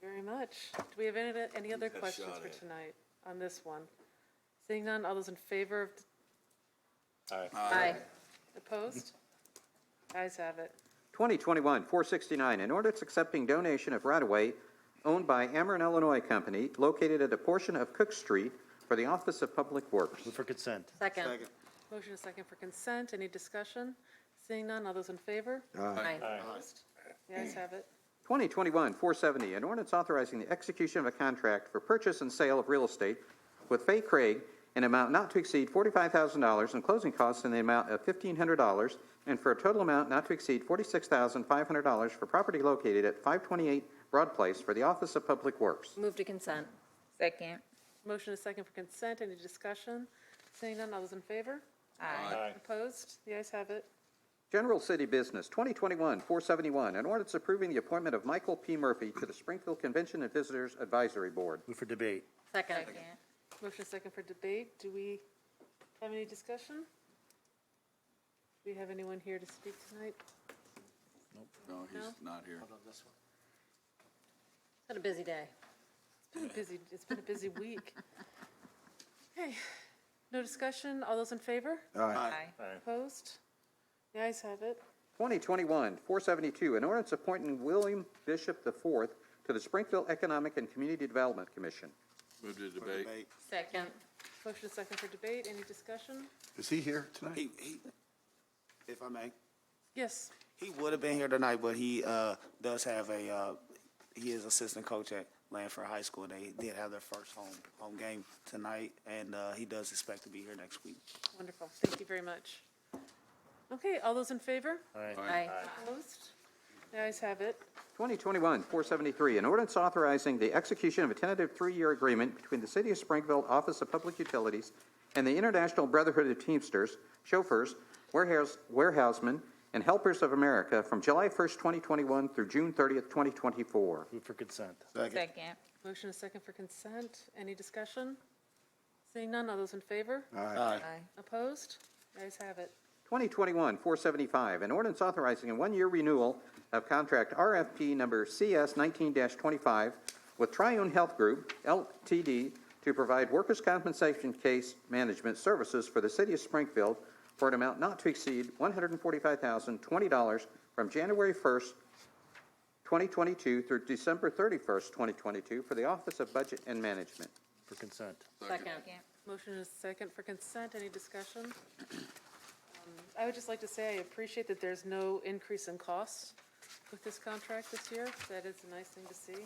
Very much. Do we have any other questions shot for at it. tonight on this one? Seeing none, all those in favor of, Aye. opposed? Ayes have it. 2021-469, an ordinance accepting donation of right-of-way owned by AMEREN, Illinois Company located at a portion of Cook Street for the Office of Public Works. Move for consent. Second. Motion is second for consent. Any discussion? Seeing none, all those in favor? Aye. Opposed? The ayes have it. 2021-470, an ordinance authorizing the execution of a contract for purchase and sale of real estate with Faye Craig in amount not to exceed $45,000 and closing costs in the amount of $1,500, and for a total amount not to exceed $46,500 for property located at 528 Broad Place for the Office of Public Works. Move to consent. Second. Motion is second for consent. Any discussion? Seeing none, all those in favor? Aye. Opposed? The ayes have it. General City Business, 2021-471, an ordinance approving the appointment of Michael P. Murphy to the Springfield Convention and Visitors Advisory Board. Move for debate. Second. Motion is second for debate. Do we have any discussion? Do we have anyone here to speak tonight? No, he's not here. This one. It's been a busy day. It's been a busy week. Okay, no discussion, all those in favor? Aye. Opposed? The ayes have it. 2021-472, an ordinance appointing William Bishop IV to the Springfield Economic and Community Development Commission. Move to debate. Second. Motion is second for debate, any discussion? Is he here tonight? He, if I may, Yes, he would have been here tonight, but he does have he is assistant coach at Lanford High School. They did have their first home game tonight, and he does expect to be here next week. wonderful, thank you very much. Okay, all those in favor? Aye. Opposed? The ayes have it. 2021-473, an ordinance authorizing the execution of a tentative 3-year agreement between the City of Springfield Office of Public Utilities and the International Brotherhood of Teamsters, Chauffeurs, Warehousemen, and Helpers of America from July 1st, 2021 through June 30th, 2024. Move for consent. Second. Motion is second for consent, any discussion? Seeing none, all those in favor? Aye. Opposed? The ayes have it. 2021-475, an ordinance authorizing a 1-year renewal of contract RFP number CS 19-25 with TRIUNE Health Group, Ltd., to provide workers' compensation case management services for the City of Springfield for an amount not to exceed $145,020 from January 1st, 2022 through December 31st, 2022 for the Office of Budget and Management. For consent. Second. Motion is second for consent, any discussion? I would just like to say I appreciate that there's no increase in costs with this contract this year. That is a nice thing to see.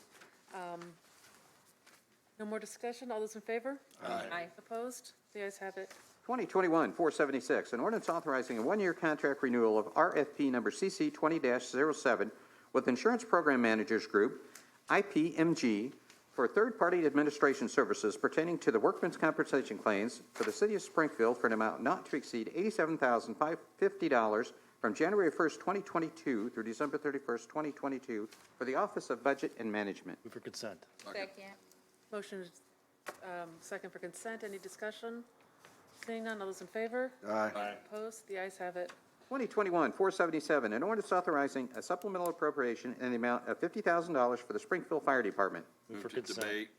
No more discussion, all those in favor? Aye. Opposed? The ayes have it. 2021-476, an ordinance authorizing a 1-year contract renewal of RFP number CC 20-07 with Insurance Program Managers Group, IPMG, for third-party administration services pertaining to the workmen's compensation claims for the City of Springfield for an amount not to exceed $87,550 from January 1st, 2022 through December 31st, 2022 for the Office of Budget and Management. Move for consent. Second. Motion is second for consent, any discussion? Seeing none, all those in favor? Aye. Opposed? The ayes have it. 2021-477, an ordinance authorizing a supplemental appropriation in the amount of $50,000 for the Springfield Fire Department. Move for Move to consent. debate.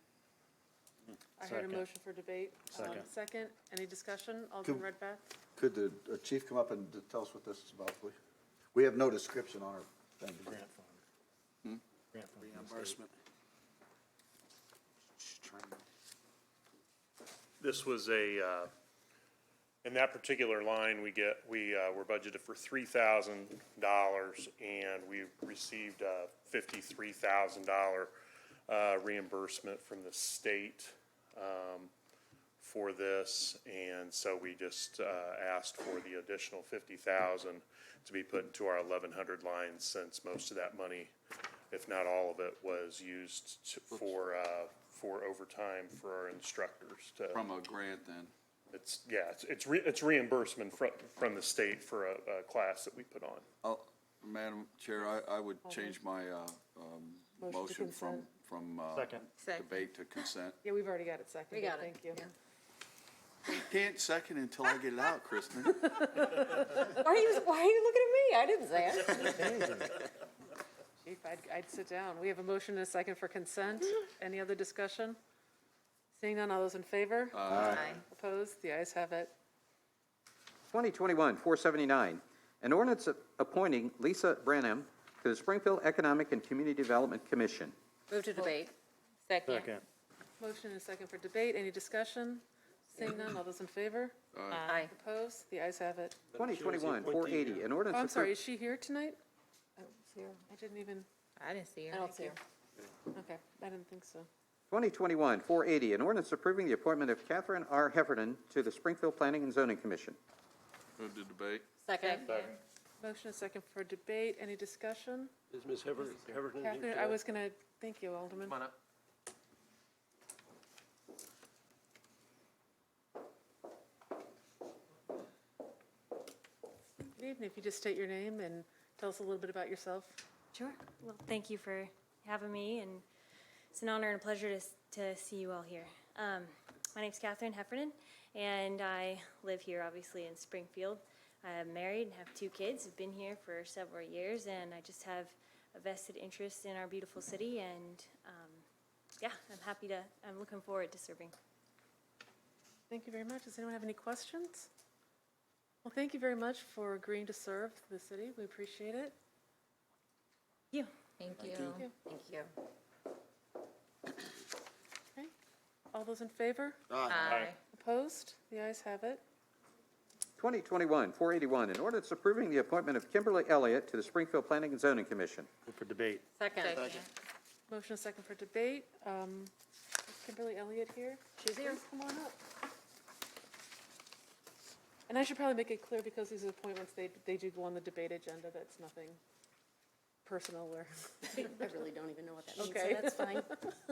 I heard a Second. motion for debate. Second. Second, any discussion? Alderman Redpath? Could the chief come up and tell us what this is about, please? We have no description on our thing. Grant fund. Grant fund. Reimbursement. This was in that particular line, we're budgeted for $3,000 and we received a $53,000 reimbursement from the state for this. And so we just asked for the additional $50,000 to be put into our 1100 lines, since most of that money, if not all of it, was used for overtime for our instructors to. From a grant then. It's reimbursement from the state for a class that we put on. Oh, Madam Chair, I would change my motion from Second. debate to consent. Yeah, we've already got it seconded. We got it. Thank you. You can't second until I get it out, Kristen. Why are you looking at me? I didn't say it. Chief, I'd sit down. We have a motion and a second for consent. Any other discussion? Seeing none, all those in favor? Aye. Opposed? The ayes have it. 2021-479, an ordinance appointing Lisa Branham to the Springfield Economic and Community Development Commission. Move to debate. Second. Second. Motion and a second for debate. Any discussion? Seeing none, all those in favor? Aye. Opposed? The ayes have it. 2021-480, an ordinance. Oh, I'm sorry, is she here tonight? Here. I didn't even, I didn't see her. I don't see her. okay, I didn't think so. 2021-480, an ordinance approving the appointment of Catherine R. Heffernan to the Springfield Planning and Zoning Commission. Move to debate. Second. Motion and second for debate. Any discussion? Is Ms. Heverton? Catherine, I was gonna, thank you, Alderman. Come on up. Good evening. If you just state your name and tell us a little bit about yourself. Sure. Well, thank you for having me, and it's an honor and a pleasure to see you all here. My name's Catherine Heffernan, and I live here, obviously, in Springfield. I'm married and have 2 kids. I've been here for several years, and I just have a vested interest in our beautiful city, and yeah, I'm looking forward to serving. Thank you very much. Does anyone have any questions? Well, thank you very much for agreeing to serve the city. We appreciate it. You. Thank you. you. Thank you. Okay. All those in favor? Aye. Opposed? The ayes have it. 2021-481, an ordinance approving the appointment of Kimberly Elliott to the Springfield Planning and Zoning Commission. Move for debate. Second. Motion and second for debate. Is Kimberly Elliott here? She's here. Please come on up. And I should probably make it clear, because these are appointments, they do go on the debate agenda. That's nothing personal or. I really don't even know what that means, so Okay. that's fine.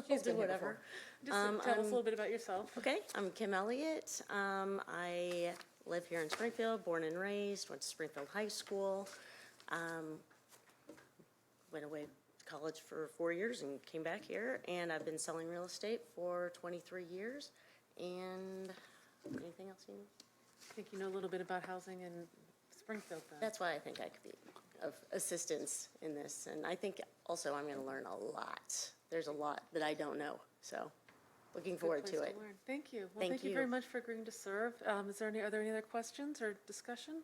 She's We'll do whatever. Just tell us a little bit about yourself. Okay, I'm Kim Elliott. I live here in Springfield, born and raised, went to Springfield High School. Went away to college for 4 years and came back here, and I've been selling real estate for 23 years. And anything else you need? I think you know a little bit about housing in Springfield then. That's why I think I could be of assistance in this. And I think also I'm going to learn a lot. There's a lot that I don't know, so looking forward to it. Learn. Thank you. Well, Thank thank you you. very much for agreeing to serve. Are there any other questions or discussion?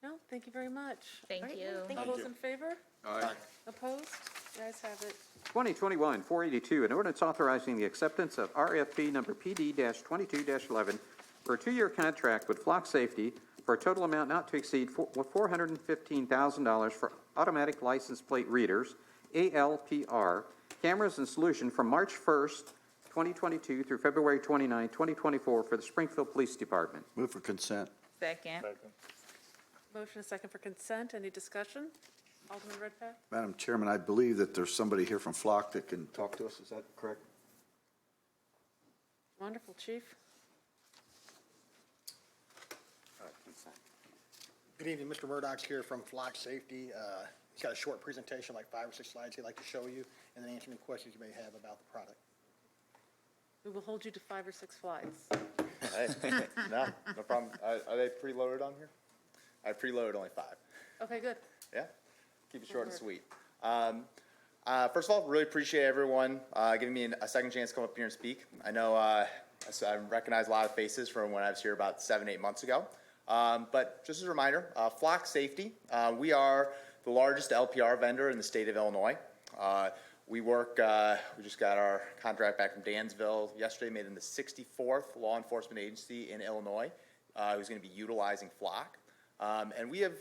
No? Thank you very much. Thank All right. you. All those in favor? Aye. Opposed? You guys have it. 2021-482, an ordinance authorizing the acceptance of RFP number PD-22-11 for a 2-year contract with Flock Safety for a total amount not to exceed $415,000 for automatic license plate readers, ALPR, cameras and solution from March 1st, 2022 through February 29, 2024 for the Springfield Police Department. Move for consent. Second. Motion and second for consent. Any discussion? Alderman Redpath? Madam Chairman, I believe that there's somebody here from Flock that can talk to us. Is that correct? Wonderful, Chief. Good evening, Mr. Murdock's here from Flock Safety. He's got a short presentation, like 5 or 6 slides he'd like to show you, and then answer any questions you may have about the product. We will hold you to 5 or 6 slides. Hey, no problem. Are they preloaded on here? I preloaded only 5. Okay, good. Yeah, keep it short and sweet. First of all, really appreciate everyone giving me a second chance to come up here and speak. I know I recognize a lot of faces from when I was here about 7-8 months ago. But just as a reminder, Flock Safety, we are the largest LPR vendor in the state of Illinois. We just got our contract back from Dansville yesterday, made them the 64th law enforcement agency in Illinois who's going to be utilizing Flock. And we have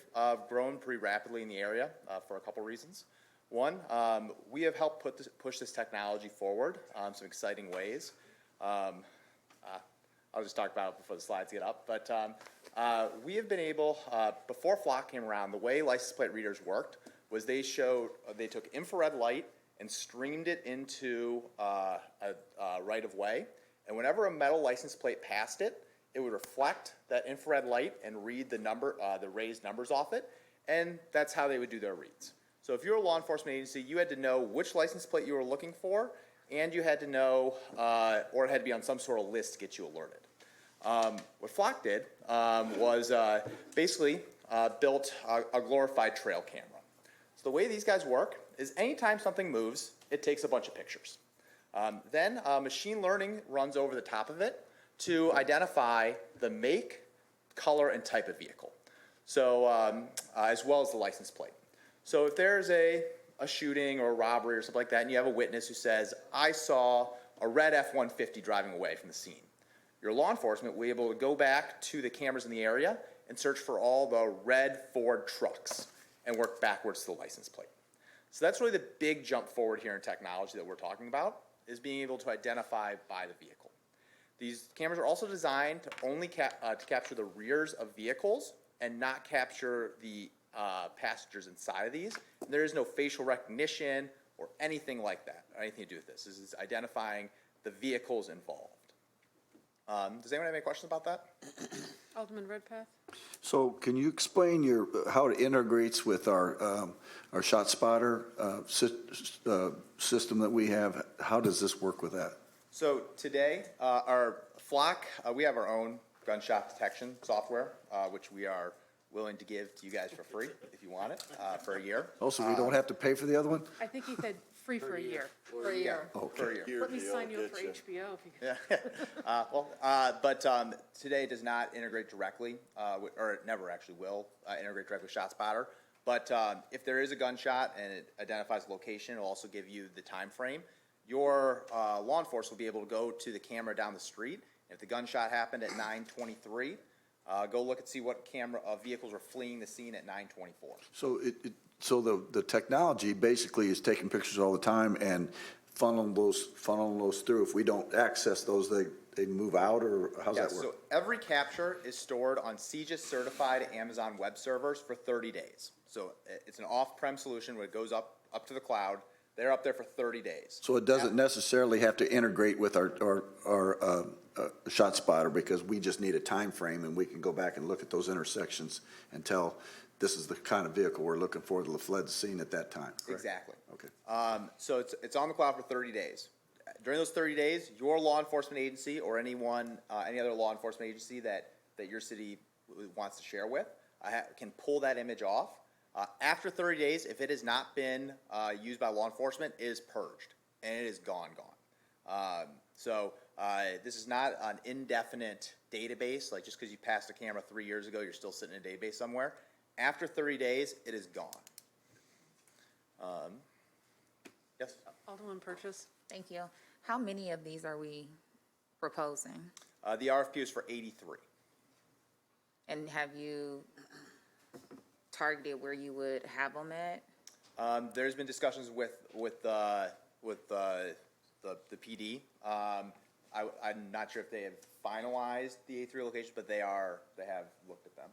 grown pretty rapidly in the area for a couple reasons. One, we have helped push this technology forward some exciting ways. I'll just talk about it before the slides get up. But we have been able, before Flock came around, the way license plate readers worked was they took infrared light and streamed it into a right-of-way. And whenever a metal license plate passed it, it would reflect that infrared light and read the raised numbers off it. And that's how they would do their reads. So if you're a law enforcement agency, you had to know which license plate you were looking for, and you had to know, or it had to be on some sort of list to get you alerted. What Flock did was basically built a glorified trail camera. So the way these guys work is anytime something moves, it takes a bunch of pictures. Then machine learning runs over the top of it to identify the make, color, and type of vehicle, so as well as the license plate. So if there's a shooting or a robbery or something like that, and you have a witness who says, I saw a red F-150 driving away from the scene, your law enforcement will be able to go back to the cameras in the area and search for all the red Ford trucks and work backwards to the license plate. So that's really the big jump forward here in technology that we're talking about, is being able to identify by the vehicle. These cameras are also designed to only to capture the rears of vehicles and not capture the passengers inside of these. And there is no facial recognition or anything like that, or anything to do with this. This is identifying the vehicles involved. Does anyone have any questions about that? Alderman Redpath? So can you explain how it integrates with our shot spotter system that we have? How does this work with that? So today, our Flock, we have our own gunshot detection software, which we are willing to give to you guys for free if you want it, for a year. Also, we don't have to pay for the other one? I think he said free for a year. For a year. For a year. Let me sign you up for HBO if you. Yeah. But today it does not integrate directly, or it never actually will integrate directly with ShotSpotter. But if there is a gunshot and it identifies the location, it'll also give you the time frame. Your law enforcement will be able to go to the camera down the street. If the gunshot happened at 9:23, go look and see what camera vehicles were fleeing the scene at 9:24. So so the technology basically is taking pictures all the time and funneling those through. If we don't access those, they move out, or how's that work? So every capture is stored on CJIS certified Amazon web servers for 30 days. So it's an off-prem solution where it goes up to the cloud. They're up there for 30 days. So it doesn't necessarily have to integrate with our ShotSpotter, because we just need a time frame and we can go back and look at those intersections and tell this is the kind of vehicle we're looking for to fled the scene at that time. Correct? Exactly. Okay. So it's on the cloud for 30 days. During those 30 days, your law enforcement agency or any other law enforcement agency that your city wants to share with can pull that image off. After 30 days, if it has not been used by law enforcement, it is purged and it is gone. So this is not an indefinite database, like just because you passed a camera 3 years ago, you're still sitting in a database somewhere. After 30 days, it is gone. Yes? Alderman Purchase. Thank you. How many of these are we proposing? The RFQ is for 83. And have you targeted where you would have them at? There's been discussions with the PD. I'm not sure if they have finalized the A3 locations, but they have looked at them.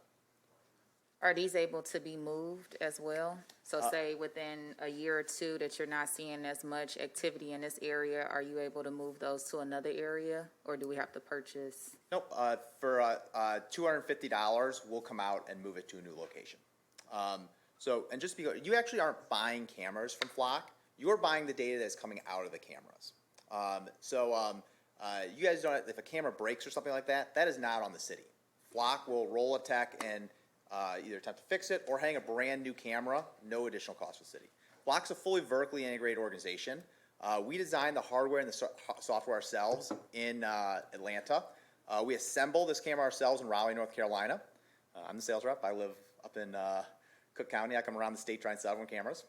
Are these able to be moved as well? So say within a year or two that you're not seeing as much activity in this area, are you able to move those to another area, or do we have to purchase? Nope. For $250, we'll come out and move it to a new location. And just because you actually aren't buying cameras from Flock, you're buying the data that's coming out of the cameras. You guys don't. If a camera breaks or something like that, that is not on the city. Flock will roll a tech and either attempt to fix it or hang a brand new camera, no additional cost for the city. Flock's a fully vertically integrated organization. We design the hardware and the software ourselves in Atlanta. We assemble this camera ourselves in Raleigh, North Carolina. I'm the sales rep. I live up in Cook County. I come around the state trying to sell everyone cameras.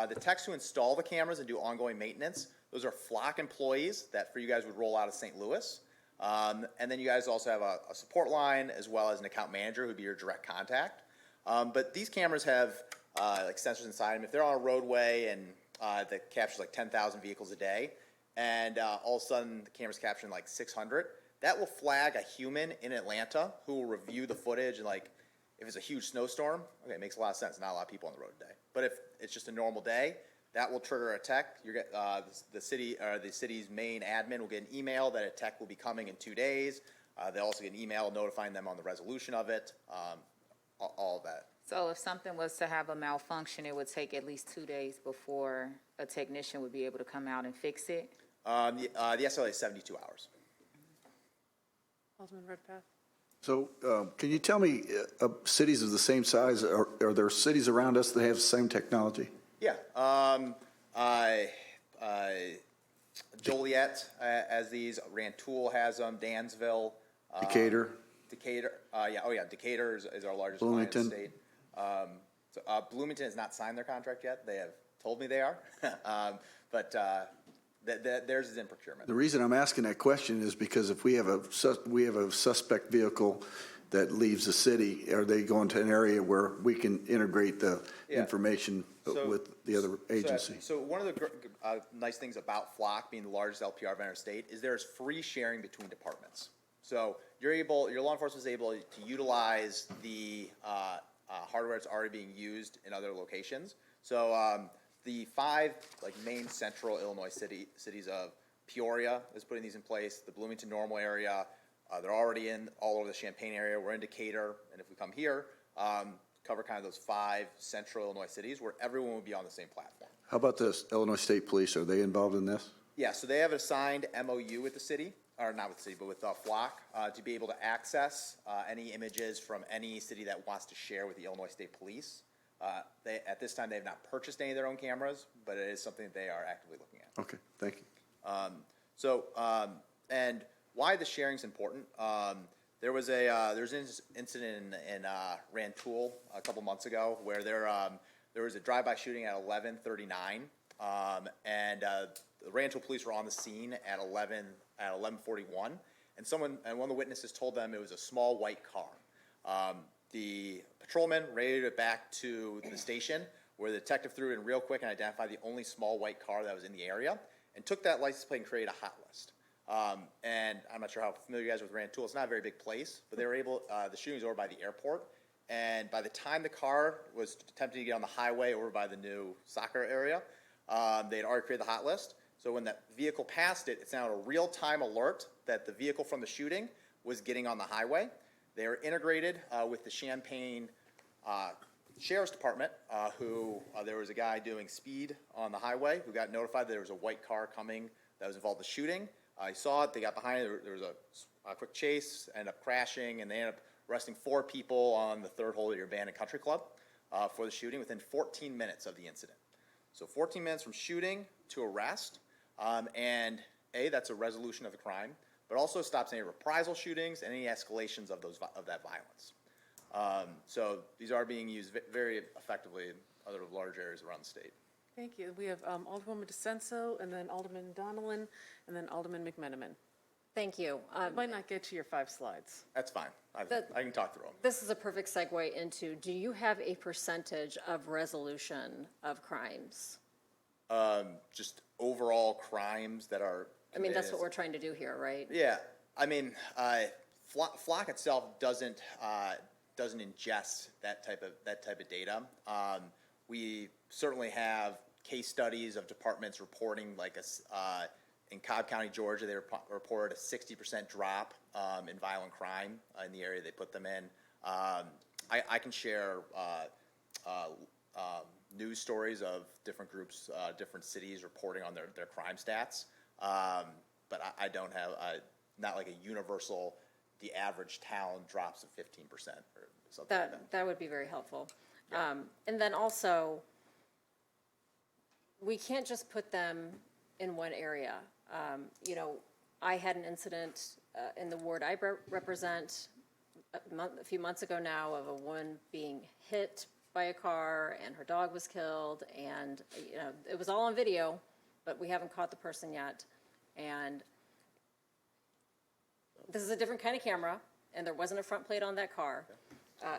The techs who install the cameras and do ongoing maintenance, those are Flock employees that for you guys would roll out of St. Louis. And then you guys also have a support line as well as an account manager who would be your direct contact. But these cameras have like sensors inside them. If they're on a roadway and that captures like 10,000 vehicles a day, and all of a sudden the camera's capturing like 600, that will flag a human in Atlanta who will review the footage and like, if it's a huge snowstorm, okay, it makes a lot of sense. Not a lot of people on the road today. But if it's just a normal day, that will trigger a tech. The city's main admin will get an email that a tech will be coming in 2 days. They'll also get an email notifying them on the resolution of it. All of that. So if something was to have a malfunction, it would take at least 2 days before a technician would be able to come out and fix it? The SLA is 72 hours. Alderman Redpath. So can you tell me, cities of the same size, are there cities around us that have the same technology? Yeah. Joliet has these. Rantoul has them. Dansville. Decatur? Decatur. Decatur is our largest client in the state. Bloomington has not signed their contract yet. They have told me they are. But theirs is in procurement. The reason I'm asking that question is because if we have a suspect vehicle that leaves the city, are they going to an area where we can integrate the information with the other agency? So one of the nice things about Flock being the largest LPR vendor in the state is there's free sharing between departments. So your law enforcement is able to utilize the hardware that's already being used in other locations. So the 5 main central Illinois cities of Peoria is putting these in place, the Bloomington Normal area, they're already in all over the Champaign area. We're in Decatur, and if we come here, cover kind of those 5 central Illinois cities where everyone would be on the same platform. How about this, Illinois State Police, are they involved in this? Yeah, so they have a signed MOU with the city, or not with the city, but with Flock, to be able to access any images from any city that wants to share with the Illinois State Police. At this time, they have not purchased any of their own cameras, but it is something that they are actively looking at. Okay, thank you. And why the sharing's important, there was an incident in Rantoul a couple months ago where there was a drive-by shooting at 11:39, and the Rantoul police were on the scene at 11:41, and one of the witnesses told them it was a small white car. The patrolman raided it back to the station, where the detective threw it in real quick and identified the only small white car that was in the area, and took that license plate and created a hot list. And I'm not sure how familiar you guys are with Rantoul. It's not a very big place, but they were able, the shooting was over by the airport, and by the time the car was attempting to get on the highway over by the new soccer area, they had already created the hot list. So when that vehicle passed it, it's now a real-time alert that the vehicle from the shooting was getting on the highway. They were integrated with the Champaign Sheriff's Department, there was a guy doing speed on the highway who got notified that there was a white car coming that was involved in the shooting. He saw it, they got behind it, there was a quick chase, ended up crashing, and they ended up arresting 4 people on the third hole of your abandoned country club for the shooting within 14 minutes of the incident. So 14 minutes from shooting to arrest, and that's a resolution of the crime, but also stops any reprisal shootings and any escalations of that violence. So these are being used very effectively in other large areas around the state. Thank you. We have Alderwoman DeCenso, and then Alderman Donelan, and then Alderman McMenamin. Thank you. I might not get to your 5 slides. That's fine. I can talk through them. This is a perfect segue into, do you have a percentage of resolution of crimes? Just overall crimes that are I mean, that's committed. what we're trying to do here, right? Yeah, I mean, Flock itself doesn't ingest that type of data. We certainly have case studies of departments reporting, like in Cobb County, Georgia, they reported a 60% drop in violent crime in the area they put them in. I can share news stories of different groups, different cities reporting on their crime stats, but I don't have, not like a universal, the average town drops of 15% or something like that. That would be very helpful. And then also, we can't just put them in one area. I had an incident in the ward I represent a few months ago now of a woman being hit by a car and her dog was killed, and it was all on video, but we haven't caught the person yet. And this is a different kind of camera, and there wasn't a front plate on that car.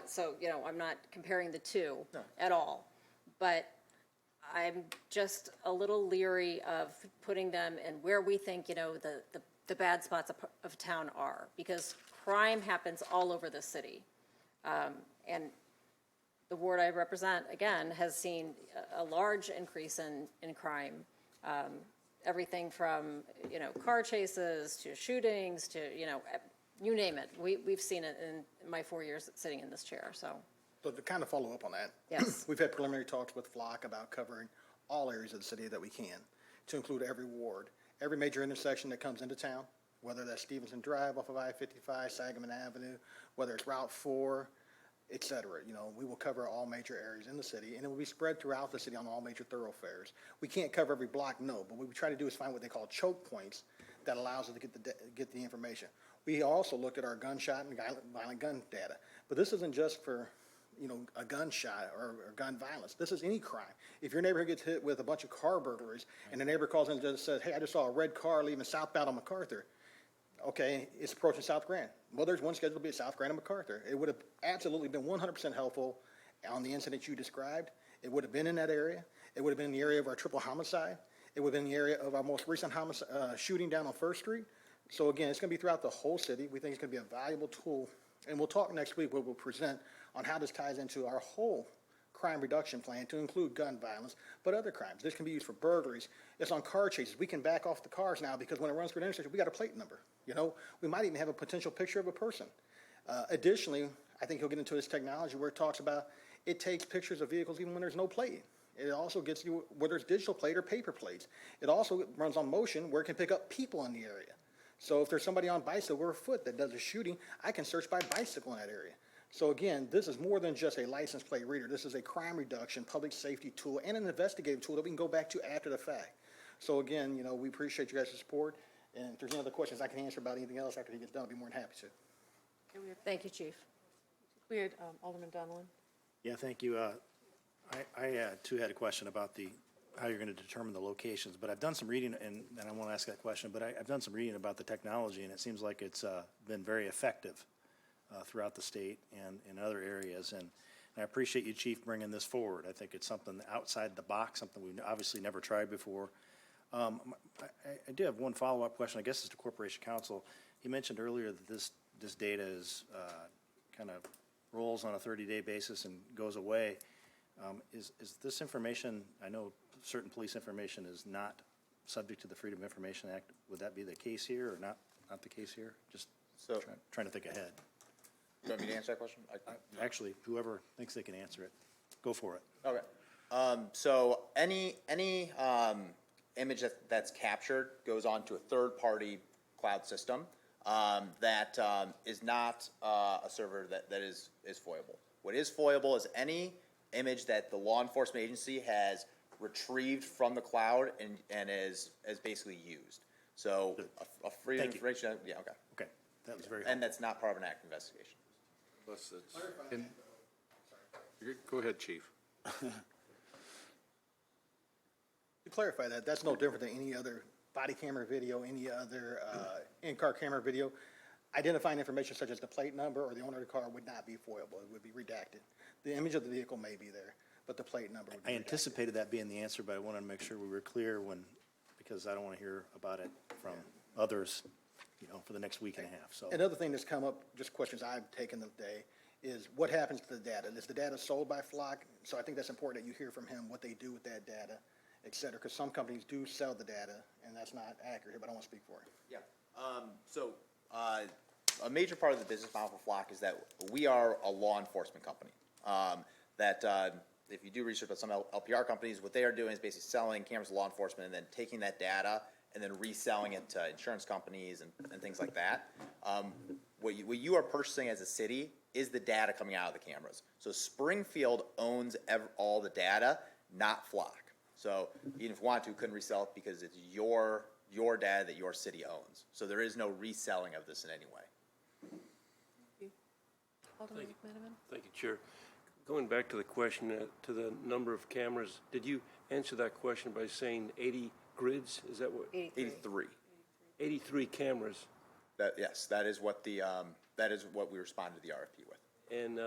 So, I'm not comparing the two at all, but I'm just a little leery of putting them in where we think, the bad spots of town are, because crime happens all over the city. And the ward I represent, again, has seen a large increase in crime. Everything from, car chases to shootings to, you name it. We've seen it in my 4 years sitting in this chair, so. So to kind of follow up on that. Yes. We've had preliminary talks with Flock about covering all areas of the city that we can, to include every ward, every major intersection that comes into town, whether that's Stevenson Drive off of I-55, Sangamon Avenue, whether it's Route 4, et cetera. We will cover all major areas in the city, and it will be spread throughout the city on all major thoroughfares. We can't cover every block, no, but what we try to do is find what they call choke points that allows us to get the information. We also looked at our gunshot and violent gun data, but this isn't just for a gunshot or gun violence. This is any crime. If your neighborhood gets hit with a bunch of car burglaries and the neighbor calls in and just says, hey, I just saw a red car leaving southbound on MacArthur. Okay, it's approaching South Grand. Well, there's one scheduled to be at South Grand and MacArthur. It would have absolutely been 100% helpful on the incident you described. It would have been in that area. It would have been in the area of our triple homicide. It would have been in the area of our most recent shooting down on 1st Street. So again, it's going to be throughout the whole city. We think it's going to be a valuable tool. And we'll talk next week where we'll present on how this ties into our whole crime reduction plan to include gun violence, but other crimes. This can be used for burglaries. It's on car chases. We can back off the cars now because when it runs through the intersection, we got a plate number. We might even have a potential picture of a person. Additionally, I think he'll get into this technology where it talks about it takes pictures of vehicles even when there's no plate. It also gets you, whether it's digital plate or paper plates. It also runs on motion where it can pick up people in the area. So if there's somebody on bicycle or foot that does a shooting, I can search by bicycle in that area. So again, this is more than just a license plate reader. This is a crime reduction, public safety tool, and an investigative tool that we can go back to after the fact. So again, we appreciate you guys' support. And if there's any other questions I can answer about anything else after he gets done, I'll be more than happy to. Thank you, Chief. We had Alderman Donelan. Yeah, thank you. I too had a question about how you're going to determine the locations, but I've done some reading, and I won't ask that question, but I've done some reading about the technology, and it seems like it's been very effective throughout the state and in other areas, and I appreciate you, Chief, bringing this forward. I think it's something outside the box, something we've obviously never tried before. I do have one follow-up question. I guess it's to Corporation Counsel. He mentioned earlier that this data is kind of rolls on a 30-day basis and goes away. Is this information, I know certain police information is not subject to the Freedom of Information Act. Would that be the case here or not the case here? Just trying to think ahead. You want me to answer that question? Actually, whoever thinks they can answer it, go for it. Okay. So any image that's captured goes onto a third-party cloud system that is not a server that is foyable. What is foyable is any image that the law enforcement agency has retrieved from the cloud and is basically used. So a freedom of information, yeah, okay. Okay, that was very helpful. And that's not part of an active investigation. Go ahead, Chief. To clarify that, that's no different than any other body camera video, any other in-car camera video. Identifying information such as the plate number or the owner of the car would not be foyable. It would be redacted. The image of the vehicle may be there, but the plate number would be redacted. I anticipated that being the answer, but I wanted to make sure we were clear because I don't want to hear about it from others, for the next week and a half. So Another thing that's come up, just questions I've taken today, is what happens to the data? Is the data sold by Flock? So I think that's important that you hear from him what they do with that data, et cetera, because some companies do sell the data, and that's not accurate, but I don't want to speak for it. Yeah. A major part of the business model for Flock is that we are a law enforcement company. If you do research about some LPR companies, what they are doing is basically selling cameras to law enforcement and then taking that data and then reselling it to insurance companies and things like that. What you are purchasing as a city is the data coming out of the cameras. So Springfield owns all the data, not Flock. So even if we wanted to, we couldn't resell it because it's your data that your city owns. So there is no reselling of this in any way. Alderman McMenamin? Thank you, Chair. Going back to the question, to the number of cameras, did you answer that question by saying 80 grids? Is that what? 83. 83 cameras. Yes, that is what we responded to the RFP with. And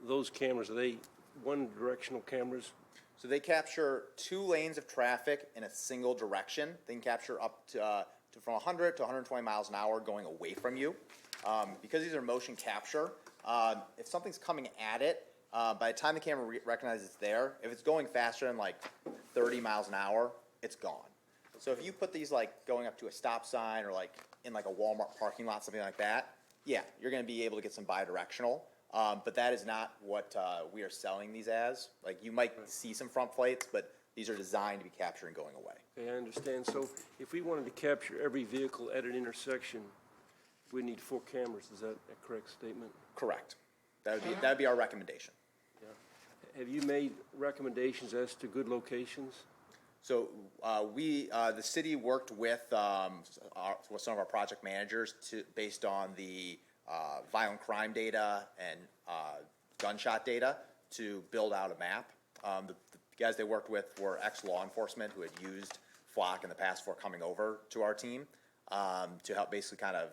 those cameras, are they one-directional cameras? So they capture 2 lanes of traffic in a single direction. They can capture up to from 100 to 120 miles an hour going away from you. Because these are motion capture, if something's coming at it, by the time the camera recognizes it's there, if it's going faster than like 30 miles an hour, it's gone. So if you put these going up to a stop sign or in a Walmart parking lot, something like that, yeah, you're going to be able to get some bi-directional. But that is not what we are selling these as. You might see some front plates, but these are designed to be captured and going away. Okay, I understand. So if we wanted to capture every vehicle at an intersection, we need 4 cameras. Is that a correct statement? Correct. That would be our recommendation. Yeah. Have you made recommendations as to good locations? So the city worked with some of our project managers based on the violent crime data and gunshot data to build out a map. The guys they worked with were ex-law enforcement who had used Flock in the past before coming over to our team to help basically kind of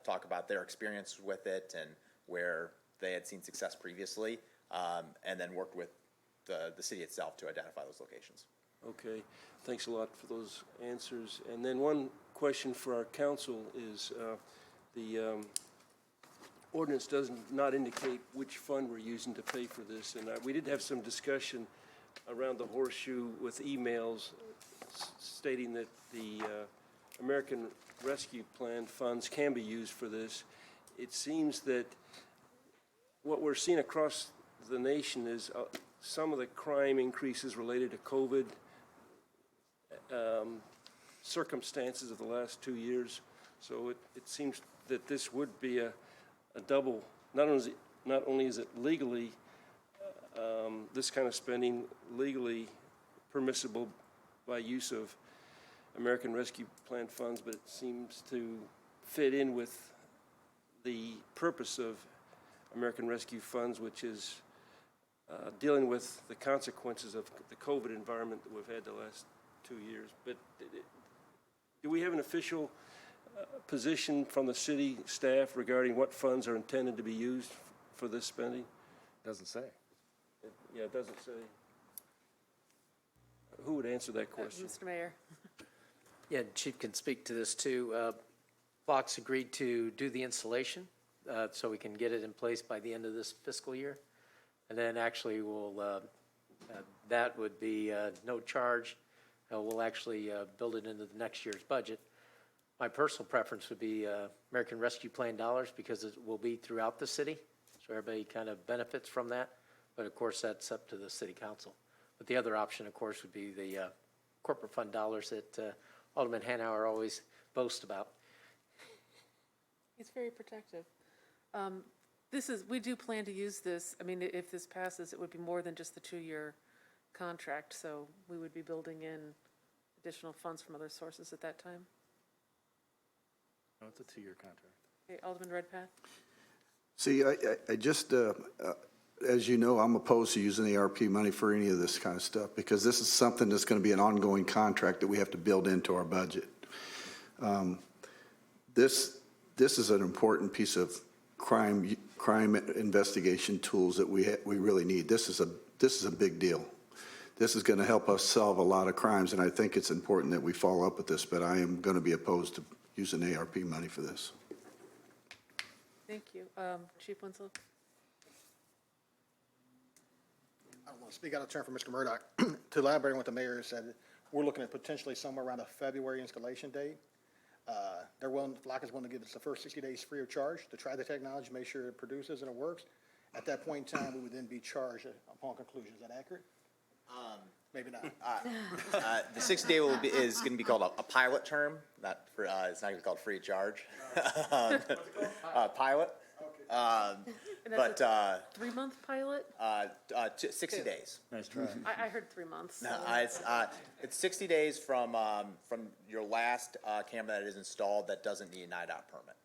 talk about their experience with it and where they had seen success previously, and then worked with the city itself to identify those locations. Okay, thanks a lot for those answers. And then one question for our council is the ordinance does not indicate which fund we're using to pay for this. And we did have some discussion around the horseshoe with emails stating that the American Rescue Plan funds can be used for this. It seems that what we're seeing across the nation is some of the crime increases related to COVID circumstances of the last 2 years. So it seems that this would be a double, not only is it legally, this kind of spending legally permissible by use of American Rescue Plan funds, but it seems to fit in with the purpose of American Rescue Funds, which is dealing with the consequences of the COVID environment that we've had the last 2 years. But do we have an official position from the city staff regarding what funds are intended to be used for this spending? Doesn't say. Yeah, it doesn't say. Who would answer that question? Mr. Mayor. Yeah, Chief can speak to this too. Fox agreed to do the installation so we can get it in place by the end of this fiscal year. And then actually that would be no charge. We'll actually build it into the next year's budget. My personal preference would be American Rescue Plan dollars because it will be throughout the city. So everybody kind of benefits from that. But of course, that's up to the city council. But the other option, of course, would be the corporate fund dollars that Alderman Hanauer always boasts about. He's very protective. We do plan to use this. I mean, if this passes, it would be more than just the 2-year contract. So we would be building in additional funds from other sources at that time. No, it's a 2-year contract. Okay, Alderman Redpath? See, I just, as you know, I'm opposed to using the ARP money for any of this kind of stuff because this is something that's going to be an ongoing contract that we have to build into our budget. This is an important piece of crime investigation tools that we really need. This is a big deal. This is going to help us solve a lot of crimes, and I think it's important that we follow up with this, but I am going to be opposed to using ARP money for this. Thank you. Chief Winslow? I don't want to speak out of turn for Mr. Murdoch. To elaborate on what the mayor said, we're looking at potentially somewhere around a February installation date. Flock is willing to give us the first 60 days free of charge to try the technology, make sure it produces and it works. At that point in time, we would then be charged upon conclusion. Is that accurate? Maybe not. The 60-day is going to be called a pilot term. It's not going to be called free of charge. Pilot. But 3-month pilot? 60 days. Nice try. I heard 3 months. No, it's 60 days from your last camera that is installed that doesn't need an IDOT permit.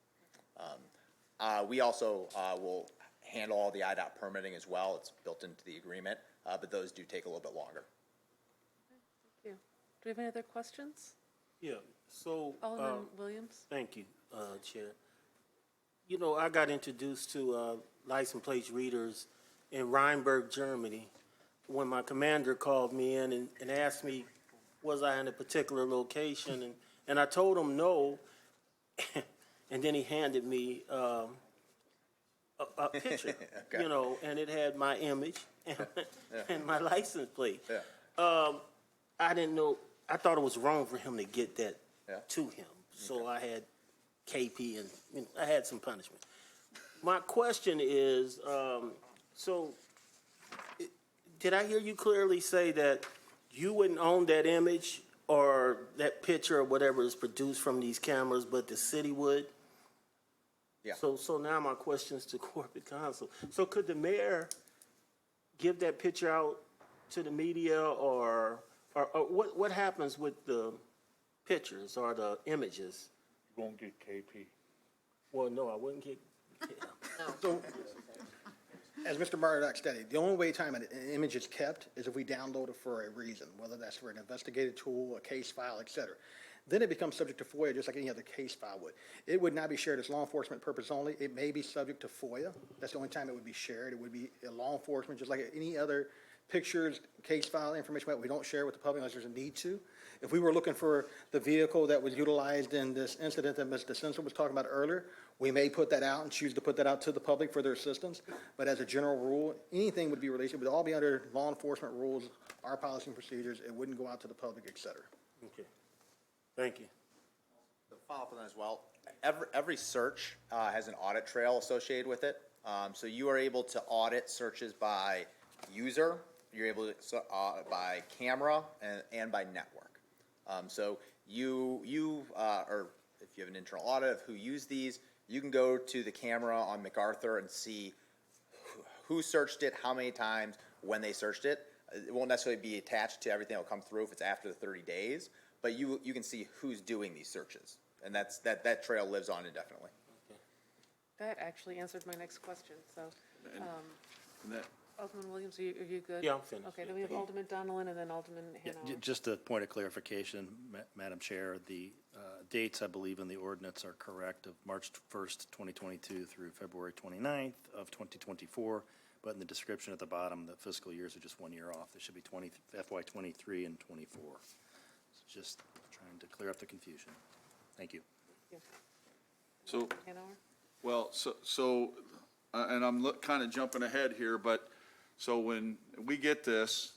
We also will handle all the IDOT permitting as well. It's built into the agreement, but those do take a little bit longer. Thank you. Do we have any other questions? Yeah, so. Alderman Williams? Thank you, Chair. You know, I got introduced to license plate readers in Rheinberg, Germany, when my commander called me in and asked me, was I in a particular location? And I told him no, and then he handed me a picture, Okay. you know, and it had my image and my license plate. Yeah. I didn't know, I thought it was wrong for him to get that Yeah. to him. So I had KP and you know, I had some punishment. My question is, did I hear you clearly say that you wouldn't own that image or that picture or whatever is produced from these cameras, but the city would? Yeah. So now my question is to corporate counsel. So could the mayor give that picture out to the media or what happens with the pictures or the images? You won't get KP. Well, no, I wouldn't get. So, as Mr. Murdoch stated, the only way time an image is kept is if we download it for a reason, whether that's for an investigative tool, a case file, et cetera. Then it becomes subject to FOIA just like any other case file would. It would not be shared as law enforcement purpose only. It may be subject to FOIA. That's the only time it would be shared. It would be law enforcement, just like any other pictures, case file information, we don't share with the public unless there's a need to. If we were looking for the vehicle that was utilized in this incident that Ms. DeCenso was talking about earlier, we may put that out and choose to put that out to the public for their assistance. But as a general rule, anything would be released. It would all be under law enforcement rules, our policy and procedures. It wouldn't go out to the public, et cetera. Okay. Thank you. To follow up on that as well, every search has an audit trail associated with it. So you are able to audit searches by user, you're able to, by camera and by network. So or if you have an internal audit of who used these, you can go to the camera on MacArthur and see who searched it, how many times, when they searched it. It won't necessarily be attached to everything that will come through if it's after the 30 days, but you can see who's doing these searches. And that trail lives on indefinitely. That actually answered my next question, so. And that, Alderman Williams, are you good? Yeah, I'm finished. Okay, then we have Alderman Donlin and then Alderman Hanover. Just a point of clarification, Madam Chair, the dates, I believe, in the ordinance are correct, of March 1st, 2022 through February 29th of 2024, but in the description at the bottom, the fiscal years are just 1 year off. There should be FY 23 and 24. So just trying to clear up the confusion. Thank you. so, Hanover? well, and I'm kind of jumping ahead here, but, so when we get this,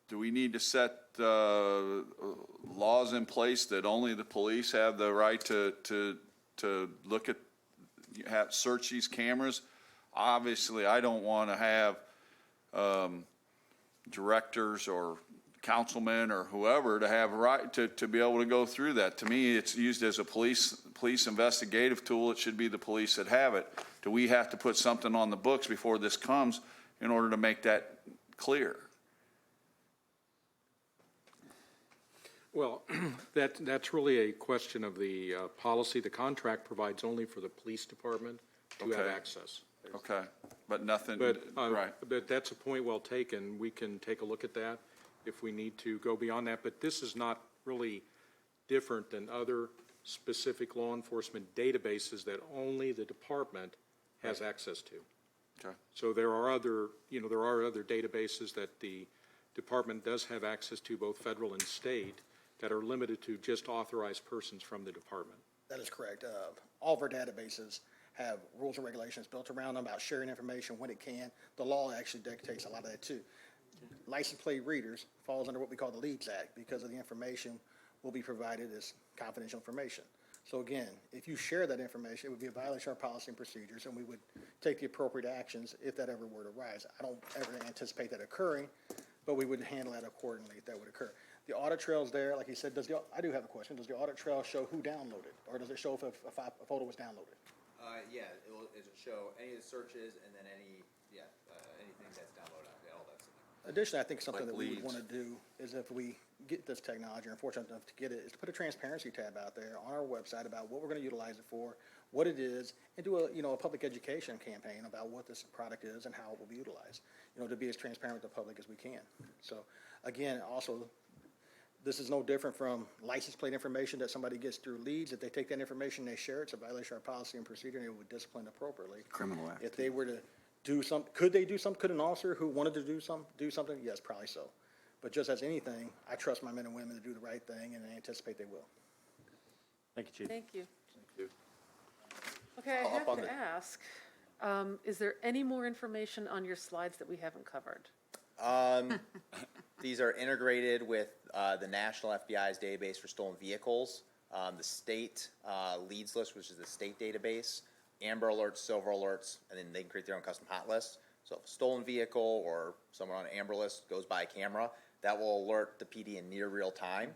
do we need to set laws in place that only the police have the right to look at, search these cameras? Obviously, I don't want to have directors or councilmen or whoever to have a right to be able to go through that. To me, it's used as a police investigative tool. It should be the police that have it. Do we have to put something on the books before this comes in order to make that clear? Well, that's really a question of the policy. The contract provides only for the police department to have Okay. access. Okay, but nothing, But, right. but that's a point well taken. We can take a look at that if we need to go beyond that. But this is not really different than other specific law enforcement databases that only the department has access to. Okay. So there are other databases that the department does have access to, both federal and state, that are limited to just authorized persons from the department. That is correct. All of our databases have rules and regulations built around them about sharing information when it can. The law actually dictates a lot of that too. License plate readers falls under what we call the LEADS Act because of the information will be provided as confidential information. So again, if you share that information, it would be a violation of our policy and procedures, and we would take the appropriate actions if that ever were to arise. I don't ever anticipate that occurring, but we would handle that accordingly if that would occur. The audit trail's there, like you said, I do have a question. Does the audit trail show who downloaded, or does it show if a photo was downloaded? Yeah, it'll show any of the searches and then anything that's downloaded, all that's in there. Additionally, I think something Like that we would leads. want to do is if we get this technology, or are fortunate enough to get it, is to put a transparency tab out there on our website about what we're going to utilize it for, what it is, and do a public education campaign about what this product is and how it will be utilized, to be as transparent with the public as we can. So again, also, this is no different from license plate information that somebody gets through leads. If they take that information, they share it, it's a violation of our policy and procedure, and it would discipline appropriately. Criminal act. If they were to do could an officer who wanted to do something? Yes, probably so. But just as anything, I trust my men and women to do the right thing, and I anticipate they will. Thank you, Chief. Thank you. Thank you. Okay, I Up have on to the- ask, is there any more information on your slides that we haven't covered? These are integrated with the national FBI's database for stolen vehicles, the state leads list, which is the state database, amber alerts, silver alerts, and then they can create their own custom hot list. So if a stolen vehicle or someone on an amber list goes by a camera, that will alert the PD in near real time,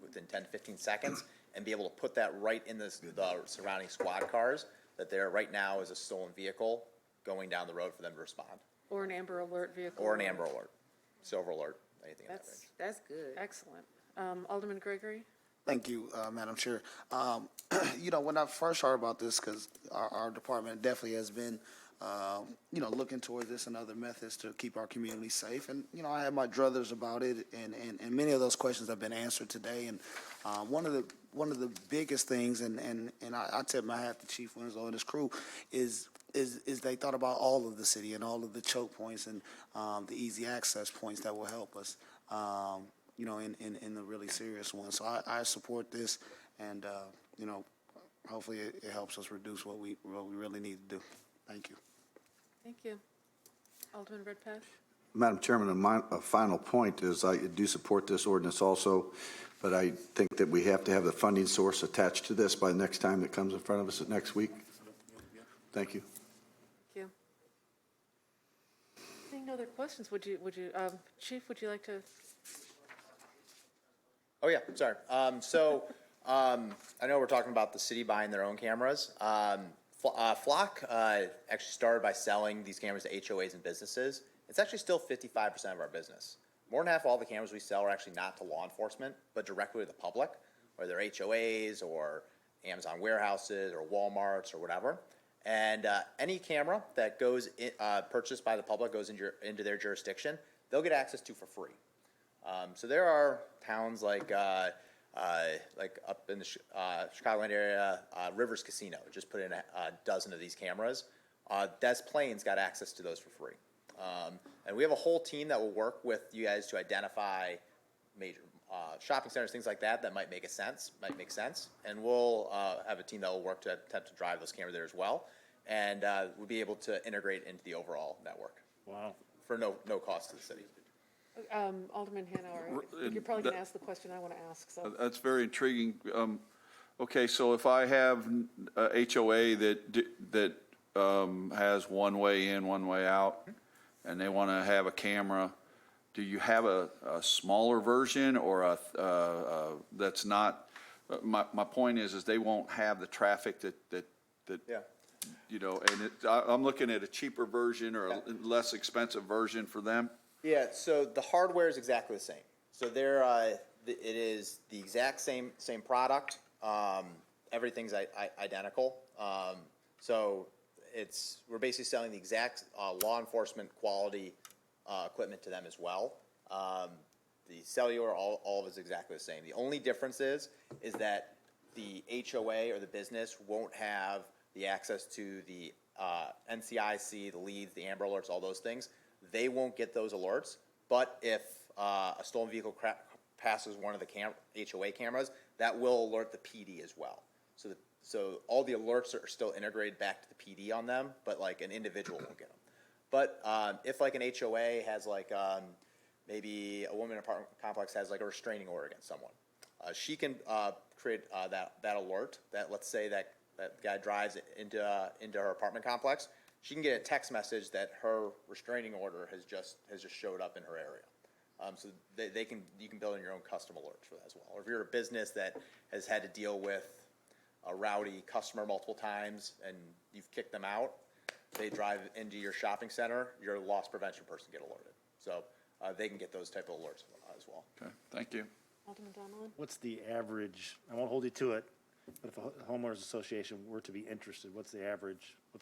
within 10 to 15 seconds, and be able to put that right in the surrounding squad cars, that there right now is a stolen vehicle going down the road for them to respond. Or an Amber Alert vehicle? Or an amber alert, silver alert, anything in that range. That's good. Excellent. Alderman Gregory? Thank you, Madam Chair. When I first heard about this, because our department definitely has been, looking towards this and other methods to keep our community safe. And, I had my druthers about it, and many of those questions have been answered today. And one of the biggest things, and I tip my hat to Chief Winslow and his crew, is they thought about all of the city and all of the choke points and the easy access points that will help us. In the really serious ones. So I support this, and, hopefully it helps us reduce what we really need to do. Thank you. Thank you. Alderman Redpath? Madam Chairman, a final point is I do support this ordinance also, but I think that we have to have the funding source attached to this by the next time it comes in front of us next week. Thank you. Thank you. Seeing no other questions, Chief, would you like to? Oh, yeah, sorry. I know we're talking about the city buying their own cameras. Flock actually started by selling these cameras to HOAs and businesses. It's actually still 55% of our business. More than half of all the cameras we sell are actually not to law enforcement, but directly to the public, whether they're HOAs or Amazon warehouses or Walmarts or whatever. And any camera that goes purchased by the public goes into their jurisdiction, they'll get access to for free. So there are towns like up in the Chicagoland area, Rivers Casino just put in a dozen of these cameras. Des Plaines got access to those for free. And we have a whole team that will work with you guys to identify major shopping centers, things like that might make sense. And we'll have a team that will work to attempt to drive those cameras there as well. And we'll be able to integrate into the overall network. Wow. For no cost to the city. Alderman Hanauer, you're probably going to ask the question I want to ask, so. That's very intriguing. Okay, so if I have a HOA that has one way in, one way out, and they want to have a camera, do you have a smaller version or that's not? My point is they won't have the traffic that Yeah. you know, and I'm looking at a cheaper version or a less expensive version for them. Yeah, so the hardware is exactly the same. So it is the exact same product. Everything's identical. So we're basically selling the exact law enforcement quality equipment to them as well. The cellular, all of it is exactly the same. The only difference is that the HOA or the business won't have the access to the NCIC, the leads, the Amber Alerts, all those things. They won't get those alerts, but if a stolen vehicle passes one of the HOA cameras, that will alert the PD as well. So all the alerts are still integrated back to the PD on them, but like an individual won't get them. But if like an HOA has like maybe a woman in an apartment complex has like a restraining order against someone, she can create that alert that, let's say that guy drives into her apartment complex. She can get a text message that her restraining order has just showed up in her area. So you can build in your own custom alerts for that as well. Or if you're a business that has had to deal with a rowdy customer multiple times and you've kicked them out, they drive into your shopping center, your loss prevention person get alerted. So they can get those type of alerts as well. Okay, thank you. Alderman Donelan? What's the average, I won't hold you to it, but if a homeowners association were to be interested, what's the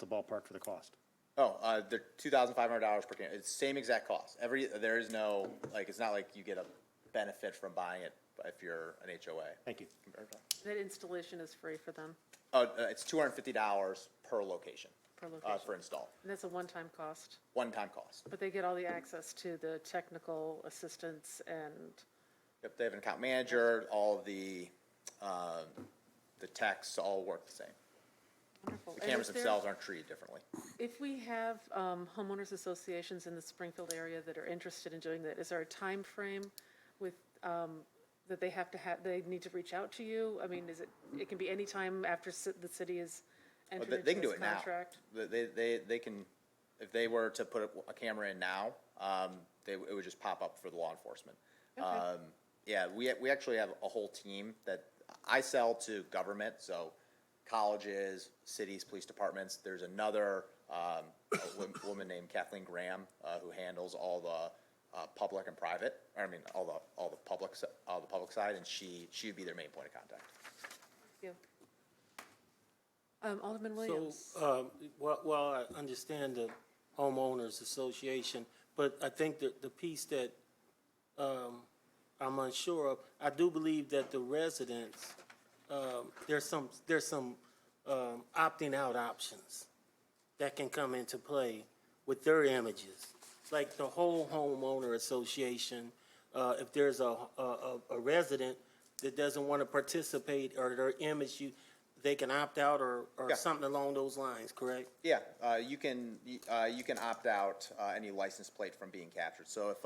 ballpark for the cost? Oh, they're $2,500 per camera. It's the same exact cost. There is no, it's not like you get a benefit from buying it if you're an HOA. Thank you. That installation is free for them, Oh, it's $250 per location. per location. For install. And that's a one-time cost, One-time cost. but they get all the access to the technical assistance and, Yep, they have an account manager, all of the techs all work the same. wonderful. The And cameras is there- themselves aren't treated differently. If we have homeowners associations in the Springfield area that are interested in doing that, is there a time frame with, that they have to they need to reach out to you? I mean, it can be any time after the city is entered They into can do this it now. contract? They can, if they were to put a camera in now, it would just pop up for the law enforcement. Okay. Yeah, we actually have a whole team that I sell to government, so colleges, cities, police departments. There's another woman named Kathleen Graham who handles all the public and private. All the public side, and she would be their main point of contact. Thank you. Alderman Williams? So, well, I understand the homeowners association, but I think that the piece that I'm unsure of, I do believe that the residents, there's some opting out options that can come into play with their images. Like the whole homeowner association, if there's a resident that doesn't want to participate or their image, they can opt out or Yeah. something along those lines, correct? Yeah, you can opt out any license plate from being captured. So if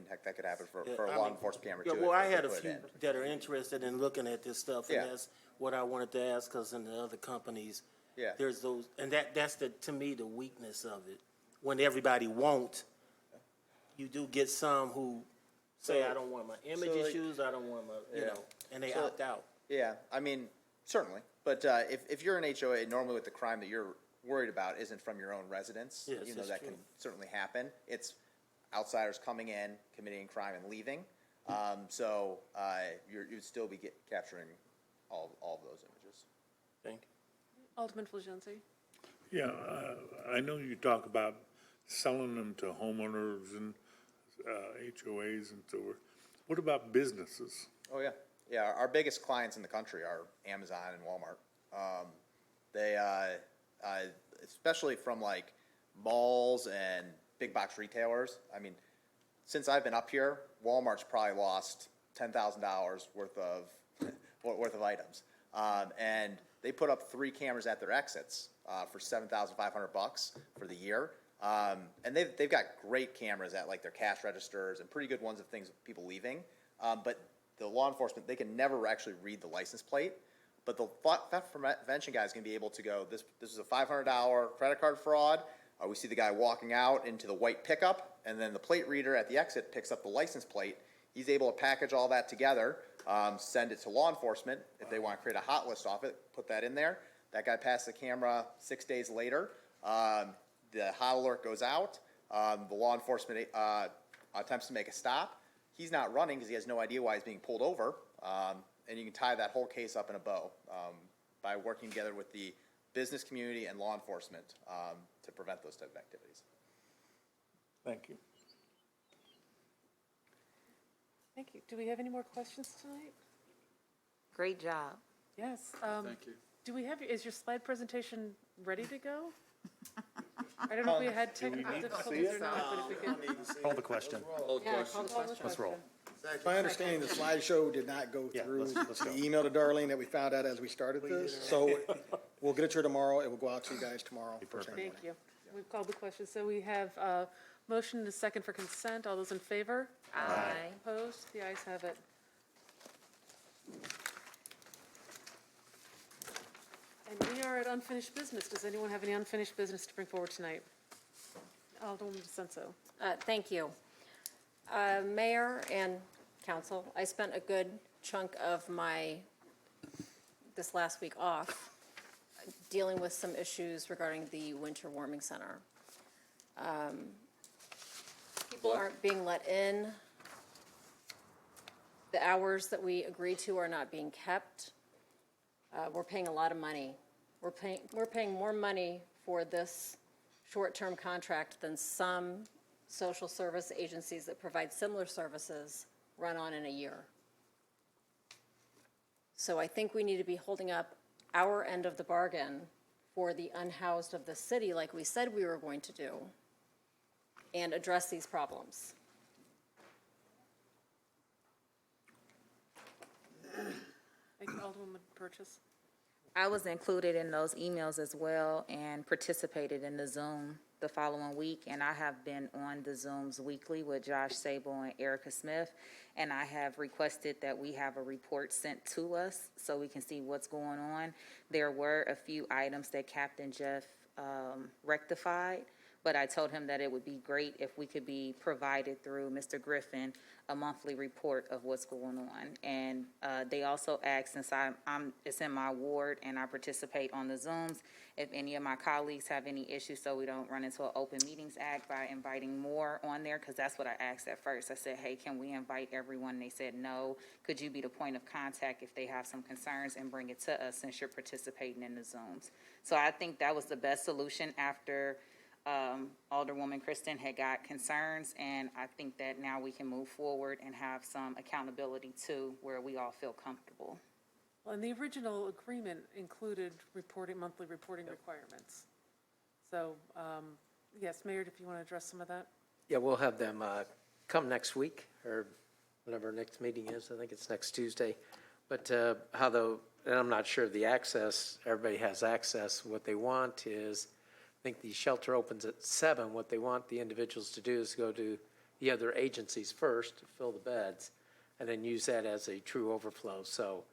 heck, that could happen for a law enforcement camera too. Yeah, well, if I they had a put it few in. that are interested in looking at this stuff, and Yeah. that's what I wanted to ask, because in the other companies, Yeah. there's those, and that's to me, the weakness of it. when everybody won't, you do get some who say, I don't want my image like- issues, I don't want my, you Yeah. know, and they So- opt out. Yeah, I mean, certainly. But if you're an HOA, normally with the crime that you're worried about isn't from your own residence, Yes, even though that's that true. can certainly happen. It's outsiders coming in, committing crime and leaving. So you'd still be capturing all of those images. Thank you. Alderman Fulgenzi. Yeah, I know you talk about selling them to homeowners and HOAs and so forth. What about businesses? Oh, yeah. Yeah, our biggest clients in the country are Amazon and Walmart. They, especially from like malls and big box retailers. I mean, since I've been up here, Walmart's probably lost $10,000 worth of items. And they put up 3 cameras at their exits for $7,500 for the year. And they've got great cameras at like their cash registers and pretty good ones of things people leaving. But the law enforcement, they can never actually read the license plate. But the theft prevention guy is going to be able to go, this is a $500 credit card fraud. We see the guy walking out into the white pickup, and then the plate reader at the exit picks up the license plate. He's able to package all that together, send it to law enforcement. If they want to create a hot list off it, put that in there. That guy passed the camera 6 days later. The hot alert goes out. The law enforcement attempts to make a stop. He's not running because he has no idea why he's being pulled over. And you can tie that whole case up in a bow by working together with the business community and law enforcement to prevent those type of activities. Thank you. Thank you. Do we have any more questions tonight? Great job. Yes. Thank you. Do we have, is your slide presentation ready to go? I don't know if we had technical difficulties or not, but if we could. Call the question. Yeah, call the question. Let's roll. My understanding, the slideshow did not go Yeah, through let's go. the email to Darlene that we found out as we started this. So we'll get it to her tomorrow. It will go out to you guys tomorrow. first thing in the Thank you. We've called the question. So we have a motion and a second for consent. All those in favor? Aye. Opposed? The ayes have it. And we are at unfinished business. Does anyone have any unfinished business to bring forward tonight? Alderwoman DeSenso. Thank you. Mayor and council, I spent a good chunk of this last week off dealing with some issues regarding the winter warming center. People aren't being let in. The hours that we agreed to are not being kept. We're paying a lot of money. We're paying more money for this short-term contract than some social service agencies that provide similar services run on in a year. So I think we need to be holding up our end of the bargain for the unhoused of the city like we said we were going to do and address these problems. Thank you, Alderwoman Purchase. I was included in those emails as well and participated in the Zoom the following week, and I have been on the Zooms weekly with Josh Sable and Erica Smith, and I have requested that we have a report sent to us so we can see what's going on. There were a few items that Captain Jeff rectified, but I told him that it would be great if we could be provided through Mr. Griffin a monthly report of what's going on. And they also asked, since it's in my ward and I participate on the Zooms, if any of my colleagues have any issues so we don't run into an Open Meetings Act by inviting more on there, because that's what I asked at first. I said, hey, can we invite everyone? And they said, no. Could you be the point of contact if they have some concerns and bring it to us since you're participating in the Zooms? So I think that was the best solution after Alderwoman Kristen had got concerns, and I think that now we can move forward and have some accountability too, where we all feel comfortable. Well, and the original agreement included monthly reporting requirements. So, yes, Mayor, if you want to address some of that? Yeah, we'll have them come next week, or whenever our next meeting is. I think it's next Tuesday. But and I'm not sure of the access, everybody has access. What they want is, I think the shelter opens at 7. What they want the individuals to do is go to the other agencies first to fill the beds, and then use that as a true overflow. So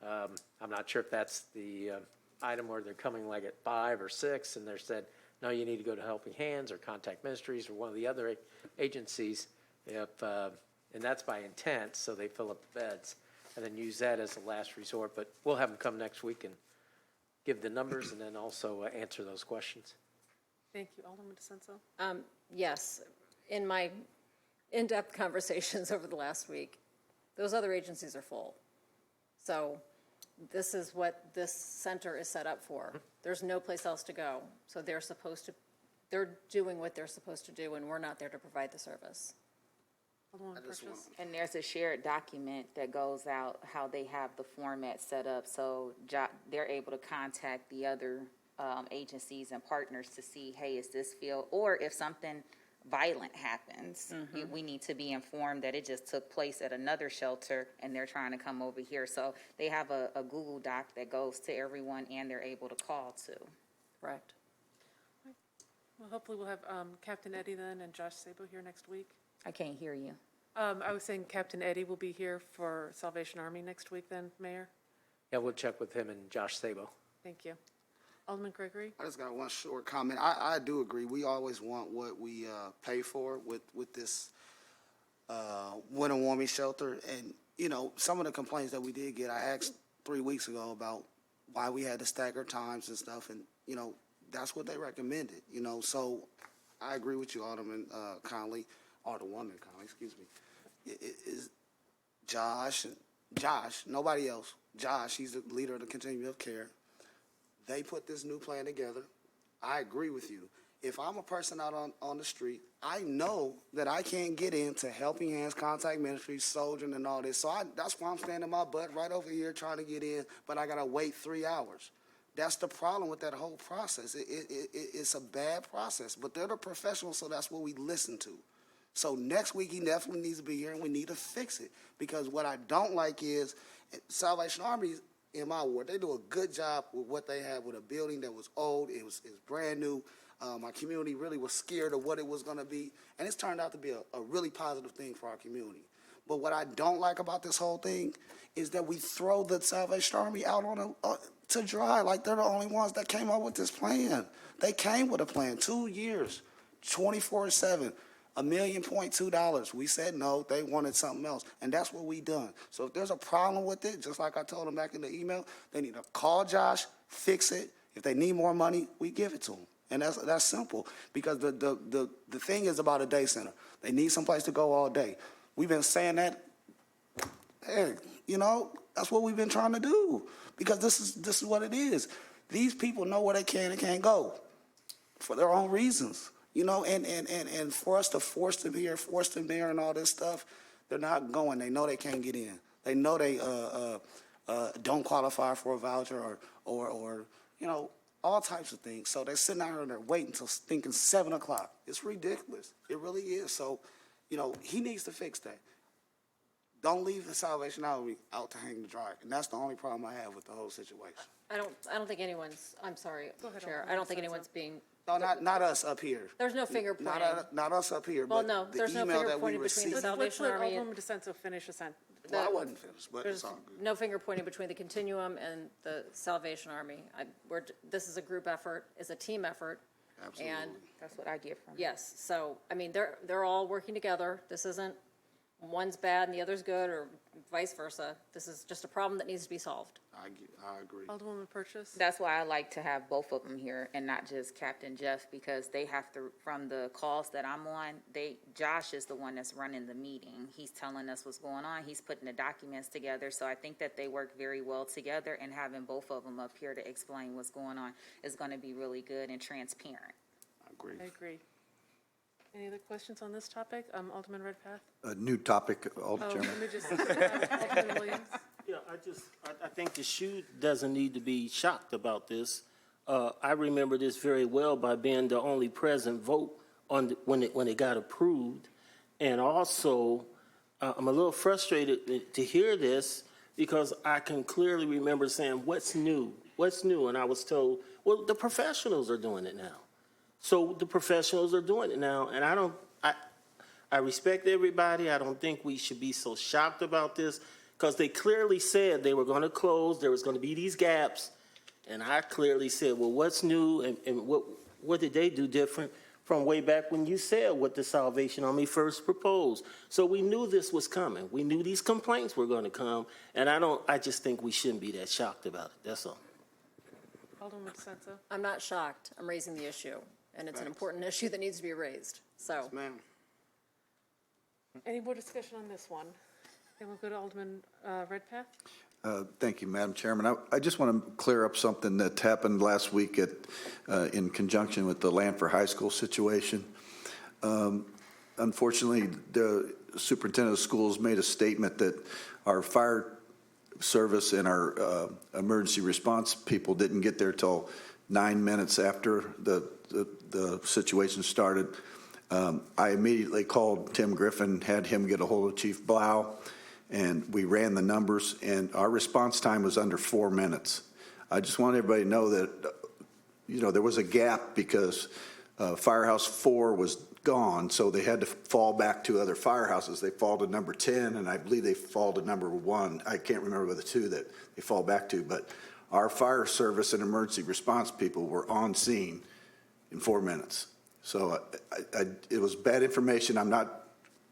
I'm not sure if that's the item where they're coming like at 5 or 6, and they said no, you need to go to Helping Hands or Contact Ministries or one of the other agencies, and that's by intent, so they fill up the beds, and then use that as a last resort. But we'll have them come next week and give the numbers and then also answer those questions. Thank you. Alderman DeSenso? Yes, in my in-depth conversations over the last week, those other agencies are full. So this is what this center is set up for. There's no place else to go. So they're doing what they're supposed to do, and we're not there to provide the service. And there's a shared document that goes out, how they have the format set up, so they're able to contact the other agencies and partners to see, hey, is this field, or if something violent happens, we need to be informed that it just took place at another shelter and they're trying to come over here. So they have a Google Doc that goes to everyone and they're able to call to. Correct. Well, hopefully we'll have Captain Eddie then and Josh Sabo here next week. I can't hear you. I was saying Captain Eddie will be here for Salvation Army next week then, Mayor? Yeah, we'll check with him and Josh Sabo. Thank you. Alderman Gregory? I just got one short comment. I do agree. We always want what we pay for with this winter warming shelter. And, you know, some of the complaints that we did get, I asked 3 weeks ago about why we had to stagger times and stuff. And, you know, that's what they recommended, you know. So I agree with you, Alderman Conley, Alderwoman Conley, excuse me. Is Josh, nobody else. Josh, he's the leader of the continuum of care. They put this new plan together. I agree with you. If I'm a person out on the street, I know that I can't get into Helping Hands, Contact Ministries, Soldiering, and all this. So that's why I'm standing my butt right over here trying to get in, but I got to wait 3 hours. That's the problem with that whole process. It's a bad process, but they're the professionals, so that's what we listen to. So next week, he definitely needs to be here, and we need to fix it. Because what I don't like is Salvation Army, in my ward, they do a good job with what they have with a building that was old. It was brand new. My community really was scared of what it was going to be, and it's turned out to be a really positive thing for our community. But what I don't like about this whole thing is that we throw the Salvation Army out on to dry, like they're the only ones that came up with this plan. They came with a plan, 2 years, 24/7. $1.2 million. We said no, they wanted something else, and that's what we done. So if there's a problem with it, just like I told them back in the email, they need to call Josh, fix it. If they need more money, we give it to them. And that's simple, because the thing is about a day center. They need someplace to go all day. We've been saying that, hey, you know, that's what we've been trying to do, because this is what it is. These people know where they can and can't go for their own reasons. You know, and for us to force them here, force them there, and all this stuff, they're not going. They know they can't get in. They know they don't qualify for a voucher or you know, all types of things. So they're sitting out here and they're waiting until thinking 7 o'clock. It's ridiculous. It really is. So, you know, he needs to fix that. Don't leave the Salvation Army out to hang to dry. And that's the only problem I have with the whole situation. I don't think anyone's, I'm sorry, Go ahead, Chair, Alderman I don't think DeSenso. anyone's being, No, not us up here. there's no finger pointing. Not us up here, Well, but no, the there's no email finger that we pointing between the received. Let's Salvation let Army and, Alderman DeSenso finish a sentence. Well, I wasn't finished, but there's it's all good. no finger pointing between the Continuum and the Salvation Army. This is a group effort, it's a team effort. Absolutely. And That's what I get from it. yes, so, I mean, they're all working together. This isn't one's bad and the other's good, or vice versa. This is just a problem that needs to be solved. I agree. Alderwoman Purchase? That's why I like to have both of them here and not just Captain Jeff, because they have to, from the calls that I'm on, Josh is the one that's running the meeting. He's telling us what's going on. He's putting the documents together. So I think that they work very well together, and having both of them up here to explain what's going on is going to be really good and transparent. I agree. I agree. Any other questions on this topic? Alderman Redpath? A new topic, Alder Chairman. Let me just, Alderman Williams? Yeah, I think the SHOUP doesn't need to be shocked about this. I remember this very well by being the only present vote on when it got approved. And also, I'm a little frustrated to hear this, because I can clearly remember saying, what's new? What's new? And I was told, well, the professionals are doing it now. So the professionals are doing it now, and I respect everybody. I don't think we should be so shocked about this, because they clearly said they were going to close, there was going to be these gaps, and I clearly said, well, what's new, and What did they do different from way back when you said what the Salvation Army first proposed? So we knew this was coming. We knew these complaints were going to come, and I just think we shouldn't be that shocked about it. That's all. Alderwoman DeSenza? I'm not shocked. I'm raising the issue, and it's an important issue that needs to be raised, so. Ma'am. Any more discussion on this one? Then we'll go to Alderman Redpath. Thank you, Madam Chairman. I just want to clear up something that happened last week in conjunction with the Lanford High School situation. Unfortunately, the superintendent of schools made a statement that our fire service and our emergency response people didn't get there till 9 minutes after the situation started. I immediately called Tim Griffin, had him get a hold of Chief Blau, and we ran the numbers, and our response time was under 4 minutes. I just want everybody to know that, there was a gap because Firehouse 4 was gone, so they had to fall back to other firehouses. They fall to number 10, and I believe they fall to number 1. I can't remember the two that they fall back to, but our fire service and emergency response people were on scene in 4 minutes. So it was bad information. I'm not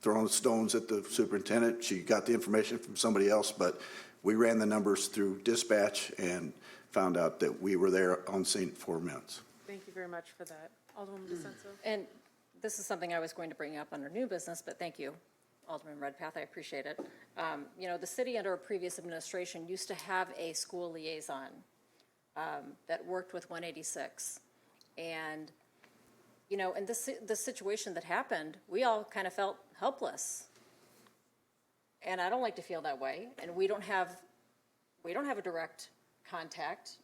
throwing stones at the superintendent. She got the information from somebody else, but we ran the numbers through dispatch and found out that we were there on scene in 4 minutes. Thank you very much for that. Alderwoman DeSenza? And this is something I was going to bring up under new business, but thank you, Alderman Redpath, I appreciate it. The city under a previous administration used to have a school liaison that worked with 186. And, in this situation that happened, we all kind of felt helpless. And I don't like to feel that way. And we don't have a direct contact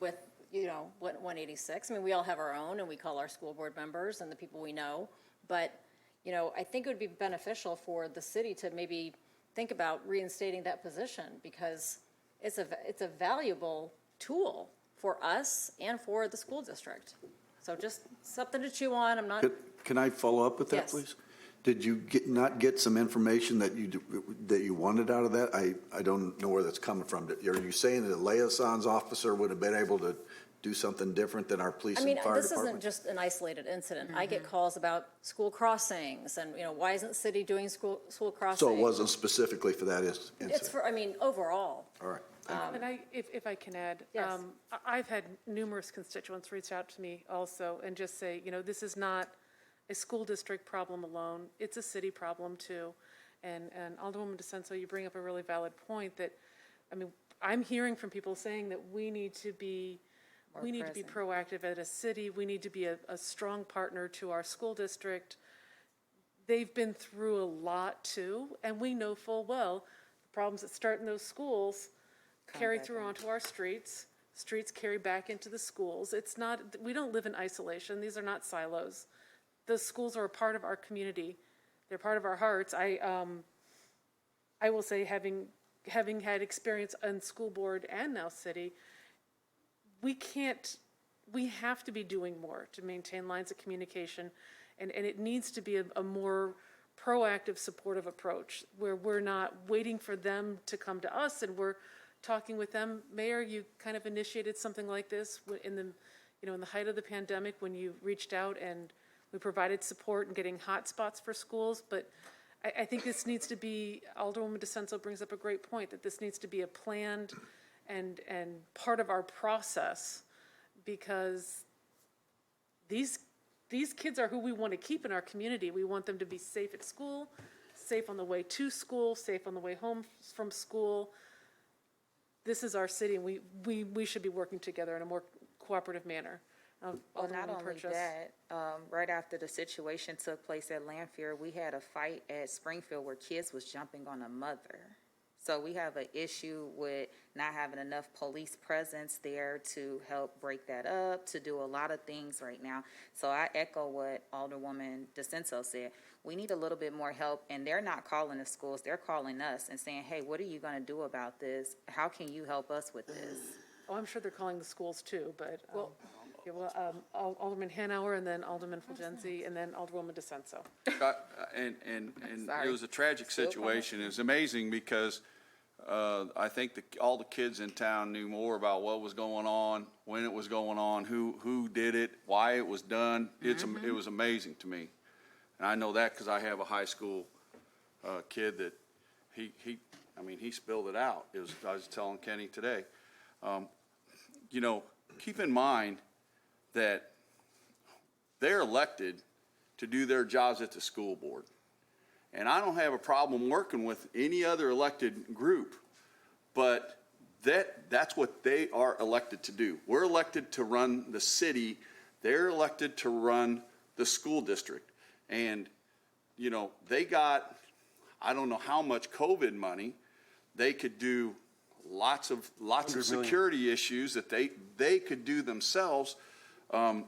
with 186. I mean, we all have our own, and we call our school board members and the people we know. But, I think it would be beneficial for the city to maybe think about reinstating that position, because it's a valuable tool for us and for the school district. So just something to chew on. I'm not. Can I follow up with that, Yes. please? Did you not get some information that you wanted out of that? I don't know where that's coming from. Are you saying that a liaison's officer would have been able to do something different than our police and fire This department? isn't just an isolated incident. I get calls about school crossings and, why isn't the city doing school crossings? So it wasn't specifically for that incident? It's for, overall. All right. And if I can add, Yes. I've had numerous constituents reach out to me also and just say, this is not a school district problem alone. It's a city problem too. And Alderwoman DeSenza, you bring up a really valid point that, I'm hearing from people saying that we need to be proactive as a city. We need to be a strong partner to our school district. They've been through a lot too, and we know full well the problems that start in those schools carry through onto our streets. Streets carry back into the schools. We don't live in isolation. These are not silos. The schools are a part of our community. They're part of our hearts. I will say, having had experience on school board and now city, we have to be doing more to maintain lines of communication, and it needs to be a more proactive, supportive approach where we're not waiting for them to come to us and we're talking with them. Mayor, you kind of initiated something like this in the height of the pandemic when you reached out and we provided support in getting hotspots for schools. But I think this needs to be, Alderwoman DeSenza brings up a great point, that this needs to be a planned and part of our process, because these kids are who we want to keep in our community. We want them to be safe at school, safe on the way to school, safe on the way home from school. This is our city, and we should be working together in a more cooperative manner. Well, not only that, right after the situation took place at Lanphier, we had a fight at Springfield where kids was jumping on a mother. So we have an issue with not having enough police presence there to help break that up, to do a lot of things right now. So I echo what Alderwoman DeSenza said. We need a little bit more help, and they're not calling the schools. They're calling us and saying, hey, what are you going to do about this? How can you help us with this? Oh, I'm sure they're calling the schools too, but, Alderman Hanauer, and then Alderman Fulgenzi, and then Alderwoman DeSenza. And it was a tragic situation. It was amazing because I think all the kids in town knew more about what was going on, when it was going on, who did it, why it was done. It was amazing to me. And I know that because I have a high school kid that he spilled it out. I was telling Kenny today. You know, keep in mind that they're elected to do their jobs at the school board. And I don't have a problem working with any other elected group, but that's what they are elected to do. We're elected to run the city. They're elected to run the school district. And, you know, they got, I don't know how much COVID money. They could do lots of security issues that they could do themselves. Do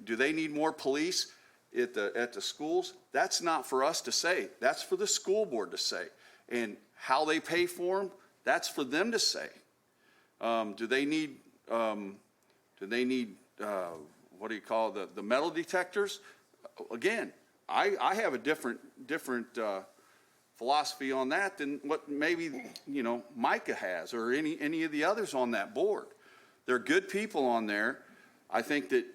they need more police at the schools? That's not for us to say. That's for the school board to say. And how they pay for them, that's for them to say. Do they need what do you call the metal detectors? Again, I have a different philosophy on that than what maybe, you know, Micah has or any of the others on that board. They're good people on there. I think that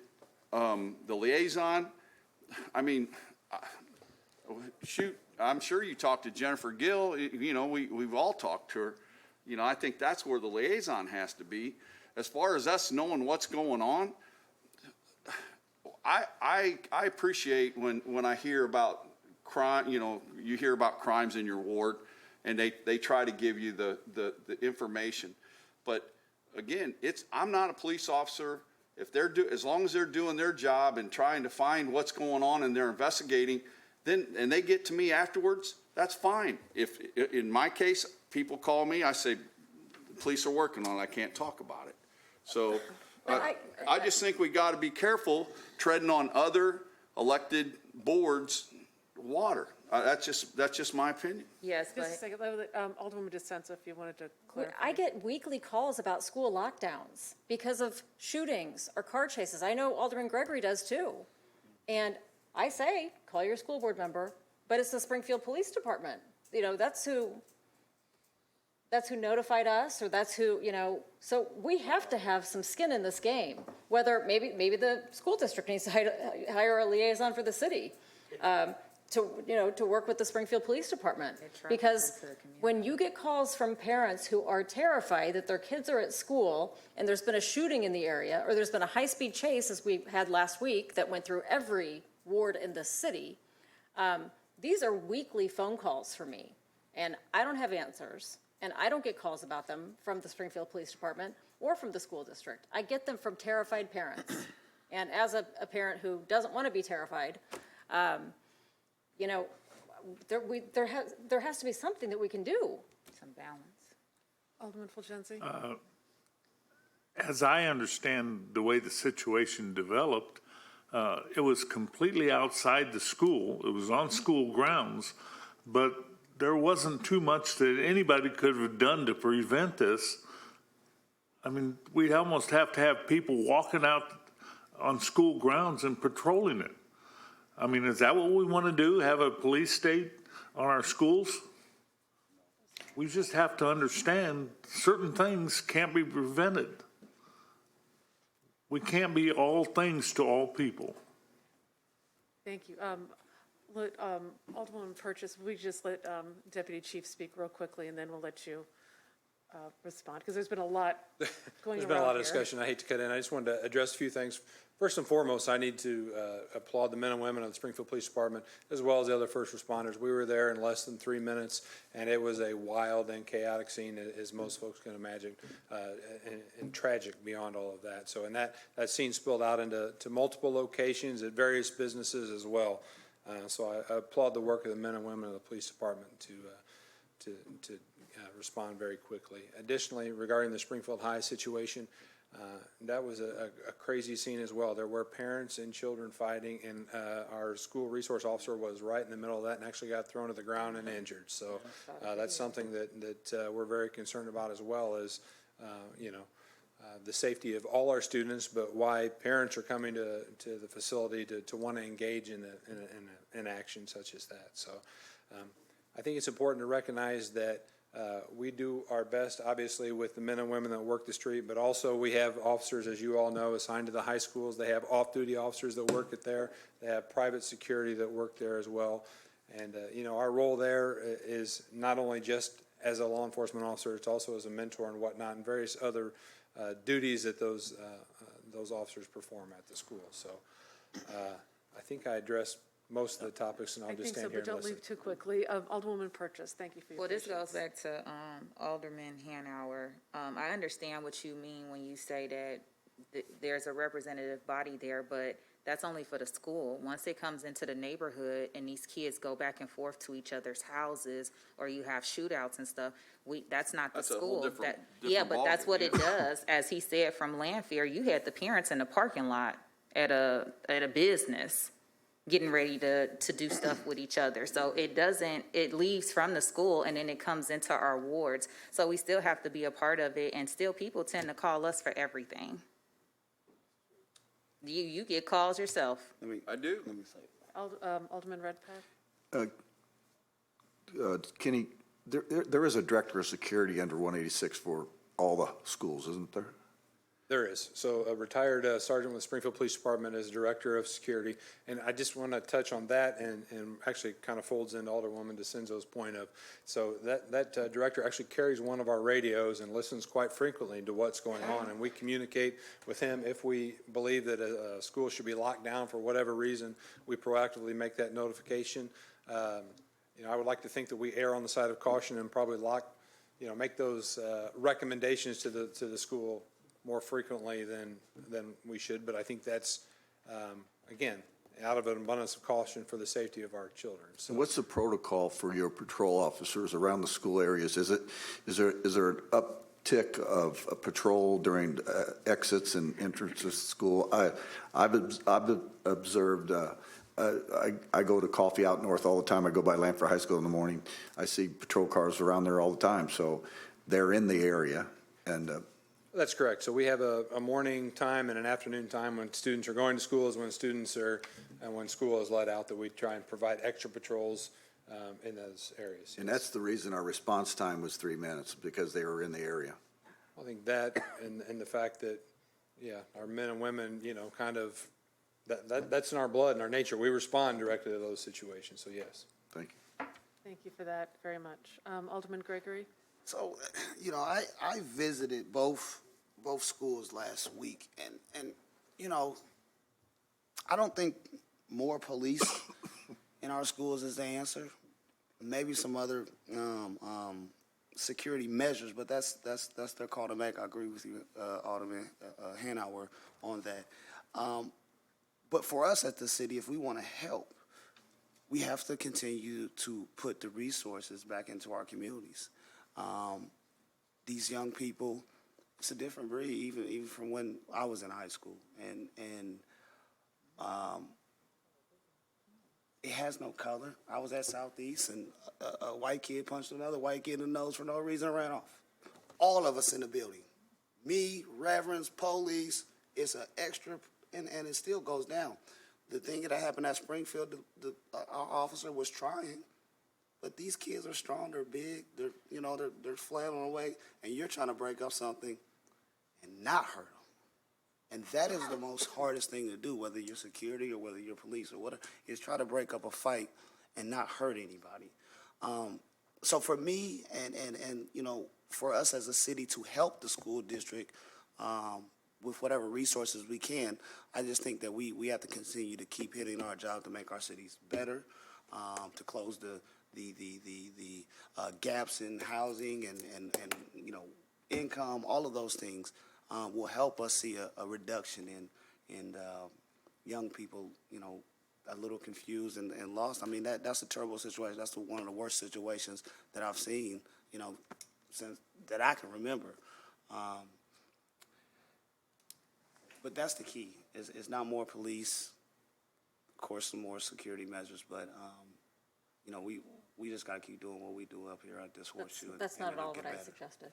the liaison, I mean, shoot, I'm sure you talked to Jennifer Gill. You know, we've all talked to her. You know, I think that's where the liaison has to be. As far as us knowing what's going on, I appreciate when I hear about crime. You know, you hear about crimes in your ward, and they try to give you the information. But again, I'm not a police officer. If as long as they're doing their job and trying to find what's going on and they're investigating, and they get to me afterwards, that's fine. If in my case, people call me, I say, the police are working on it, I can't talk about it. So I just think we got to be careful treading on other elected boards' water. That's just my opinion. Yes, Just a second, Alderwoman DeSenza, if you wanted to clarify. I get weekly calls about school lockdowns because of shootings or car chases. I know Alderman Gregory does too. And I say, call your school board member, but it's the Springfield Police Department. You know, that's who notified us, or that's who, you know, so we have to have some skin in this game, whether maybe the school district needs to hire a liaison for the city. To work with the Springfield Police Department. Because when you get calls from parents who are terrified that their kids are at school and there's been a shooting in the area, or there's been a high-speed chase, as we had last week, that went through every ward in the city, these are weekly phone calls for me. And I don't have answers, and I don't get calls about them from the Springfield Police Department or from the school district. I get them from terrified parents. And as a parent who doesn't want to be terrified, you know, there has to be something that we can do. Some balance. Alderman Fulgenzi? As I understand the way the situation developed, it was completely outside the school. It was on school grounds, but there wasn't too much that anybody could have done to prevent this. I mean, we'd almost have to have people walking out on school grounds and patrolling it. I mean, is that what we want to do, have a police state on our schools? We just have to understand certain things can't be prevented. We can't be all things to all people. Thank you. Alderwoman Purchase, we just let Deputy Chief speak real quickly, and then we'll let you respond, because there's been a lot going around. There's been a lot of here. discussion. I hate to cut in. I just wanted to address a few things. First and foremost, I need to applaud the men and women of the Springfield Police Department, as well as the other first responders. We were there in less than 3 minutes, and it was a wild and chaotic scene, as most folks can imagine, and tragic beyond all of that. So, and that scene spilled out into multiple locations at various businesses as well. So I applaud the work of the men and women of the police department to respond very quickly. Additionally, regarding the Springfield High situation, that was a crazy scene as well. There were parents and children fighting, and our school resource officer was right in the middle of that and actually got thrown to the ground and injured. So that's something that we're very concerned about, as well as, the safety of all our students, but why parents are coming to the facility to want to engage in action such as that. So I think it's important to recognize that We do our best, obviously, with the men and women that work the street, but also we have officers, as you all know, assigned to the high schools. They have off-duty officers that work it there. They have private security that work there as well. And, our role there is not only just as a law enforcement officer, it's also as a mentor and whatnot, and various other duties that those officers perform at the school. So I think I addressed most of the topics, and I'll just stand here and I listen. think so, but don't leave too quickly. Alderwoman Purchase, thank you for your Well, this patience. goes back to Alderman Hanauer. I understand what you mean when you say that there's a representative body there, but that's only for the school. Once it comes into the neighborhood and these kids go back and forth to each other's houses, or you have shootouts and stuff, that's not the That's a whole school. different Yeah, but that's ballgame, what yeah. it does. As he said from Lanphier, you had the parents in the parking lot at a business getting ready to do stuff with each other. So it leaves from the school and then it comes into our wards. So we still have to be a part of it, and still people tend to call us for everything. You get calls yourself. I do. Alderman Redpath? Kenny, there is a director of security under 186 for all the schools, isn't there? There is. So a retired sergeant with the Springfield Police Department is director of security. And I just want to touch on that and actually kind of folds into Alderwoman DeCenzo's point of, so that director actually carries one of our radios and listens quite frequently to what's going on. And we communicate with him if we believe that a school should be locked down for whatever reason. We proactively make that notification. I would like to think that we err on the side of caution and probably make those recommendations to the school more frequently than we should, but I think that's, again, out of an abundance of caution for the safety of our children. So What's the protocol for your patrol officers around the school areas? Is there an uptick of a patrol during exits and entrances to school? I've observed. I go to Coffee out north all the time. I go by Lanphier High School in the morning. I see patrol cars around there all the time, so they're in the area. And that's correct. So we have a morning time and an afternoon time when students are going to school, and when school is let out, that we try and provide extra patrols in those areas. And that's the reason our response time was 3 minutes, because they were in the area. I think that and the fact that, our men and women, kind of, that's in our blood and our nature. We respond directly to those situations, so yes. Thank you. Thank you for that very much. Alderman Gregory? So, I visited both schools last week, and I don't think more police in our schools is the answer. Maybe some other security measures, but that's their call to make. I agree with you, Alderman Hanauer, on that. But for us at the city, if we want to help, we have to continue to put the resources back into our communities. These young people, it's a different breed, even from when I was in high school, and it has no color. I was at Southeast, and a white kid punched another white kid in the nose for no reason and ran off. All of us in the building, me, reverends, police, it's an extra, and it still goes down. The thing that happened at Springfield, our officer was trying. But these kids are strong, they're big, they're flailing away, and you're trying to break up something and not hurt them. And that is the most hardest thing to do, whether you're security or whether you're police or whatever, is try to break up a fight and not hurt anybody. So for me and for us as a city to help the school district with whatever resources we can, I just think that we have to continue to keep hitting our job to make our cities better, to close the gaps in housing and income. All of those things will help us see a reduction in young people, a little confused and lost. I mean, that's a terrible situation. That's one of the worst situations that I've seen, since that I can remember. But that's the key. It's not more police, of course, some more security measures, but we just got to keep doing what we do up here at this horseshoe. That's not at all what I suggested.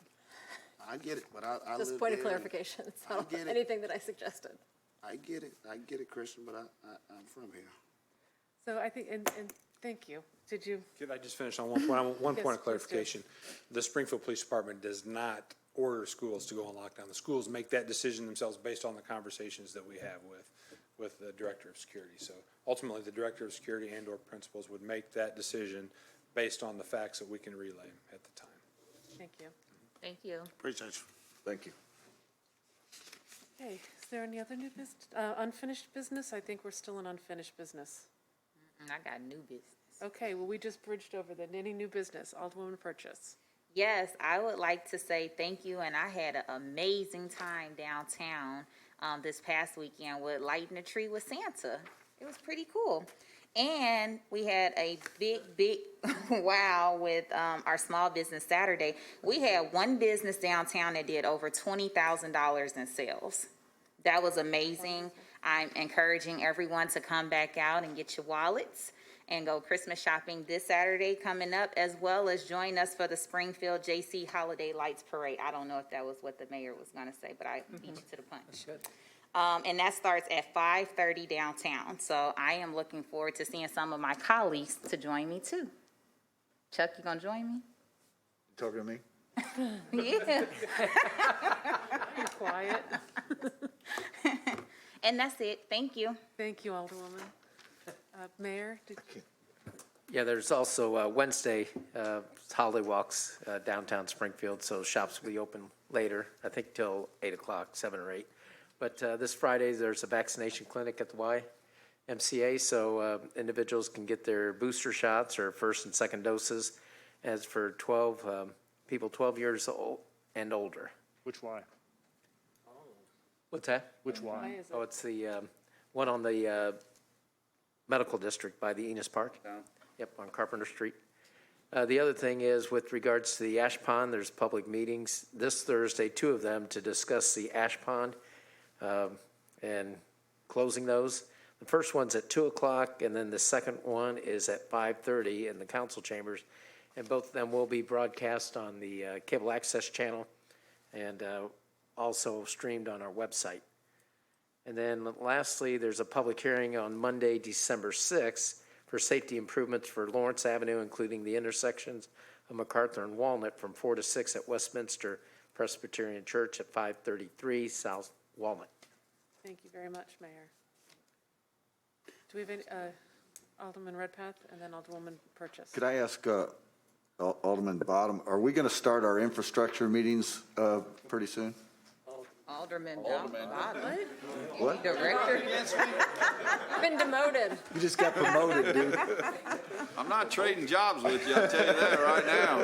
I get it, but I Just live point of there, clarification. It's not get it. anything that I suggested. I get it, Christian, but I'm from here. So I think, and Thank you. Did you? Could I just finish on one point? One Yes, point of please do. clarification. The Springfield Police Department does not order schools to go on lockdown. The schools make that decision themselves based on the conversations that we have with the Director of Security. So ultimately, the Director of Security and/or principals would make that decision based on the facts that we can relay at the time. Thank you. Thank you. Appreciate you. Thank you. Okay, is there any other new business, unfinished business? I think we're still in unfinished business. I got new business. Okay, well, we just bridged over that. Any new business? Alderwoman Purchase. Yes, I would like to say thank you, and I had an amazing time downtown this past weekend with lighting a tree with Santa. It was pretty cool. And we had a big wow with our Small Business Saturday. We had one business downtown that did over $20,000 in sales. That was amazing. I'm encouraging everyone to come back out and get your wallets and go Christmas shopping this Saturday coming up, as well as join us for the Springfield JC Holiday Lights Parade. I don't know if that was what the mayor was going to say, but I beat you to the punch. And that starts at 5:30 downtown. So I am looking forward to seeing some of my colleagues to join me too. Chuck, you gonna join me? Talking to me? Yeah. Be quiet. And that's it. Thank you. Thank you, Alderwoman. Mayor, did you? Yeah, there's also Wednesday, holiday walks downtown Springfield, so shops will be open later, I think till 8 o'clock, 7 or 8. But this Friday, there's a vaccination clinic at the YMCA, so individuals can get their booster shots or first and second doses. As for 12 people 12 years old and older. Which Y? What's that? Which Y? Why is it? Oh, it's the one on the medical district by the Enos Park. Yep, on Carpenter Street. The other thing is with regards to the ash pond, there's public meetings this Thursday, 2 of them, to discuss the ash pond and closing those. The first one's at 2 o'clock, and then the second one is at 5:30 in the council chambers. And both of them will be broadcast on the cable access channel and also streamed on our website. And then lastly, there's a public hearing on Monday, December 6th for safety improvements for Lawrence Avenue, including the intersections of MacArthur and Walnut from 4 to 6 at Westminster Presbyterian Church at 533 South Walnut. Thank you very much, Mayor. Do we have any, Alderman Redpath and then Alderwoman Purchase? Could I ask Alderman Bottom, are we going to start our infrastructure meetings pretty soon? Alderman Bottom. What? Director. Been demoted. You just got promoted, dude. I'm not trading jobs with you, I'll tell you that right now.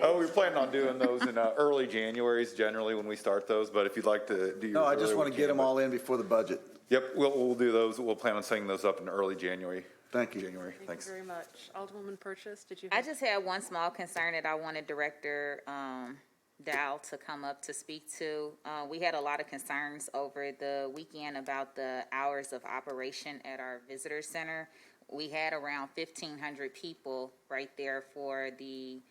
Oh, we're planning on doing those in early January's generally when we start those, but if you'd like to do yours No, I just earlier, want we to get can, them all in before the budget. Yep, we'll do those. We'll plan on setting those up in early January. Thank you. January, thanks. Thank you very much. Alderwoman Purchase, did you? I just had one small concern that I wanted Director Dow to come up to speak to. We had a lot of concerns over the weekend about the hours of operation at our visitor center. We had around 1,500 people right there for the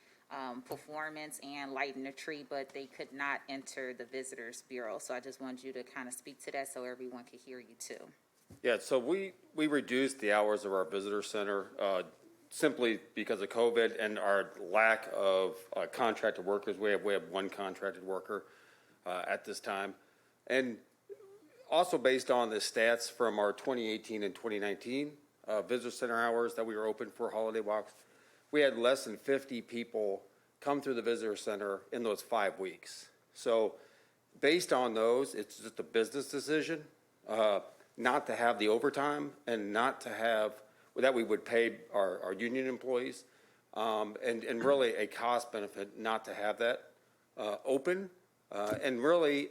performance and lighting the tree, but they could not enter the Visitors Bureau. So I just wanted you to kind of speak to that so everyone could hear you too. Yeah, so we reduced the hours of our visitor center simply because of COVID and our lack of contracted workers. We have one contracted worker at this time. And also based on the stats from our 2018 and 2019 visitor center hours that we were open for holiday walks, we had less than 50 people come through the visitor center in those 5 weeks. So based on those, it's just a business decision not to have the overtime and not to have, that we would pay our union employees, and really a cost benefit not to have that open. And really,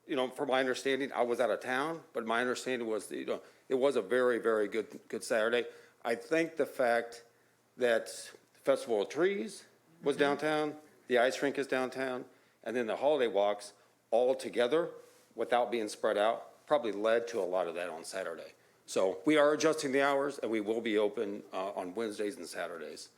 you know, from my understanding, I was out of town, but my understanding was, you know, it was a very, very good Saturday. I think the fact that Festival of Trees was downtown, the ice rink is downtown, and then the holiday walks all together without being spread out probably led to a lot of that on Saturday. So we are adjusting the hours, and we will be open on Wednesdays and Saturdays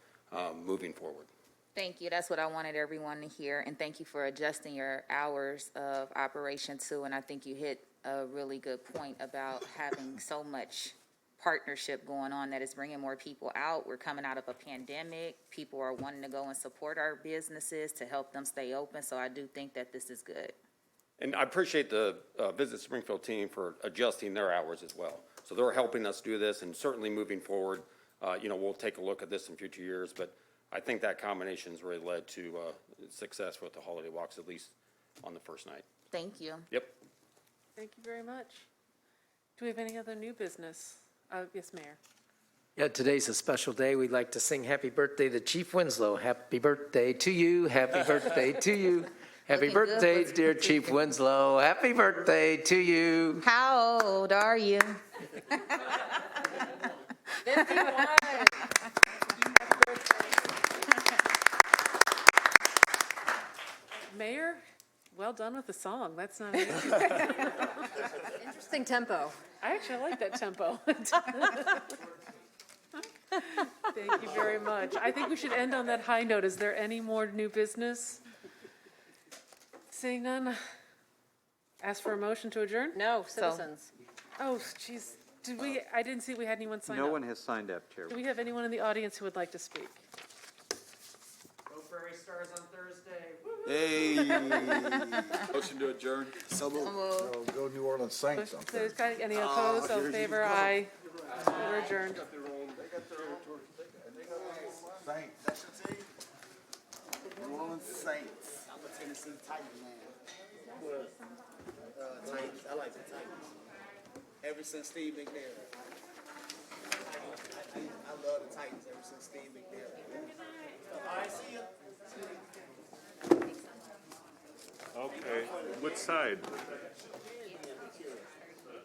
moving forward. Thank you. That's what I wanted everyone to hear. And thank you for adjusting your hours of operation too. And I think you hit a really good point about having so much partnership going on that is bringing more people out. We're coming out of a pandemic. People are wanting to go and support our businesses to help them stay open. So I do think that this is good. And I appreciate the Visit Springfield team for adjusting their hours as well. So they're helping us do this, and certainly moving forward, we'll take a look at this in future years. But I think that combination's really led to success with the holiday walks, at least on the first night. Thank you. Yep. Thank you very much. Do we have any other new business? Yes, Mayor. Yeah, today's a special day. We'd like to sing happy birthday to Chief Winslow. Happy birthday to you. Happy birthday to you. Happy Looking good birthday, for- dear Chief Winslow. Happy birthday to you. How old are you? 51. Mayor, well done with the song. That's not easy. Interesting tempo. I actually like that tempo. Thank you very much. I think we should end on that high note. Is there any more new business? Seeing none, ask for a motion to adjourn? No, citizens. Oh, jeez. I didn't see we had anyone sign up. No one has signed up, Chair. Do we have anyone in the audience who would like to speak? Go Prairie Stars on Thursday. Hey. Motion to adjourn. So moved. Go New Orleans Saints on There's any opposed, all in favor, aye. We're adjourned. That's your team? New Orleans Saints. I'm a Tennessee Titan man. Titans. I like the Titans. Ever since Steve McNair. I love the Titans ever since Steve McNair. All right, see ya. Okay, which side?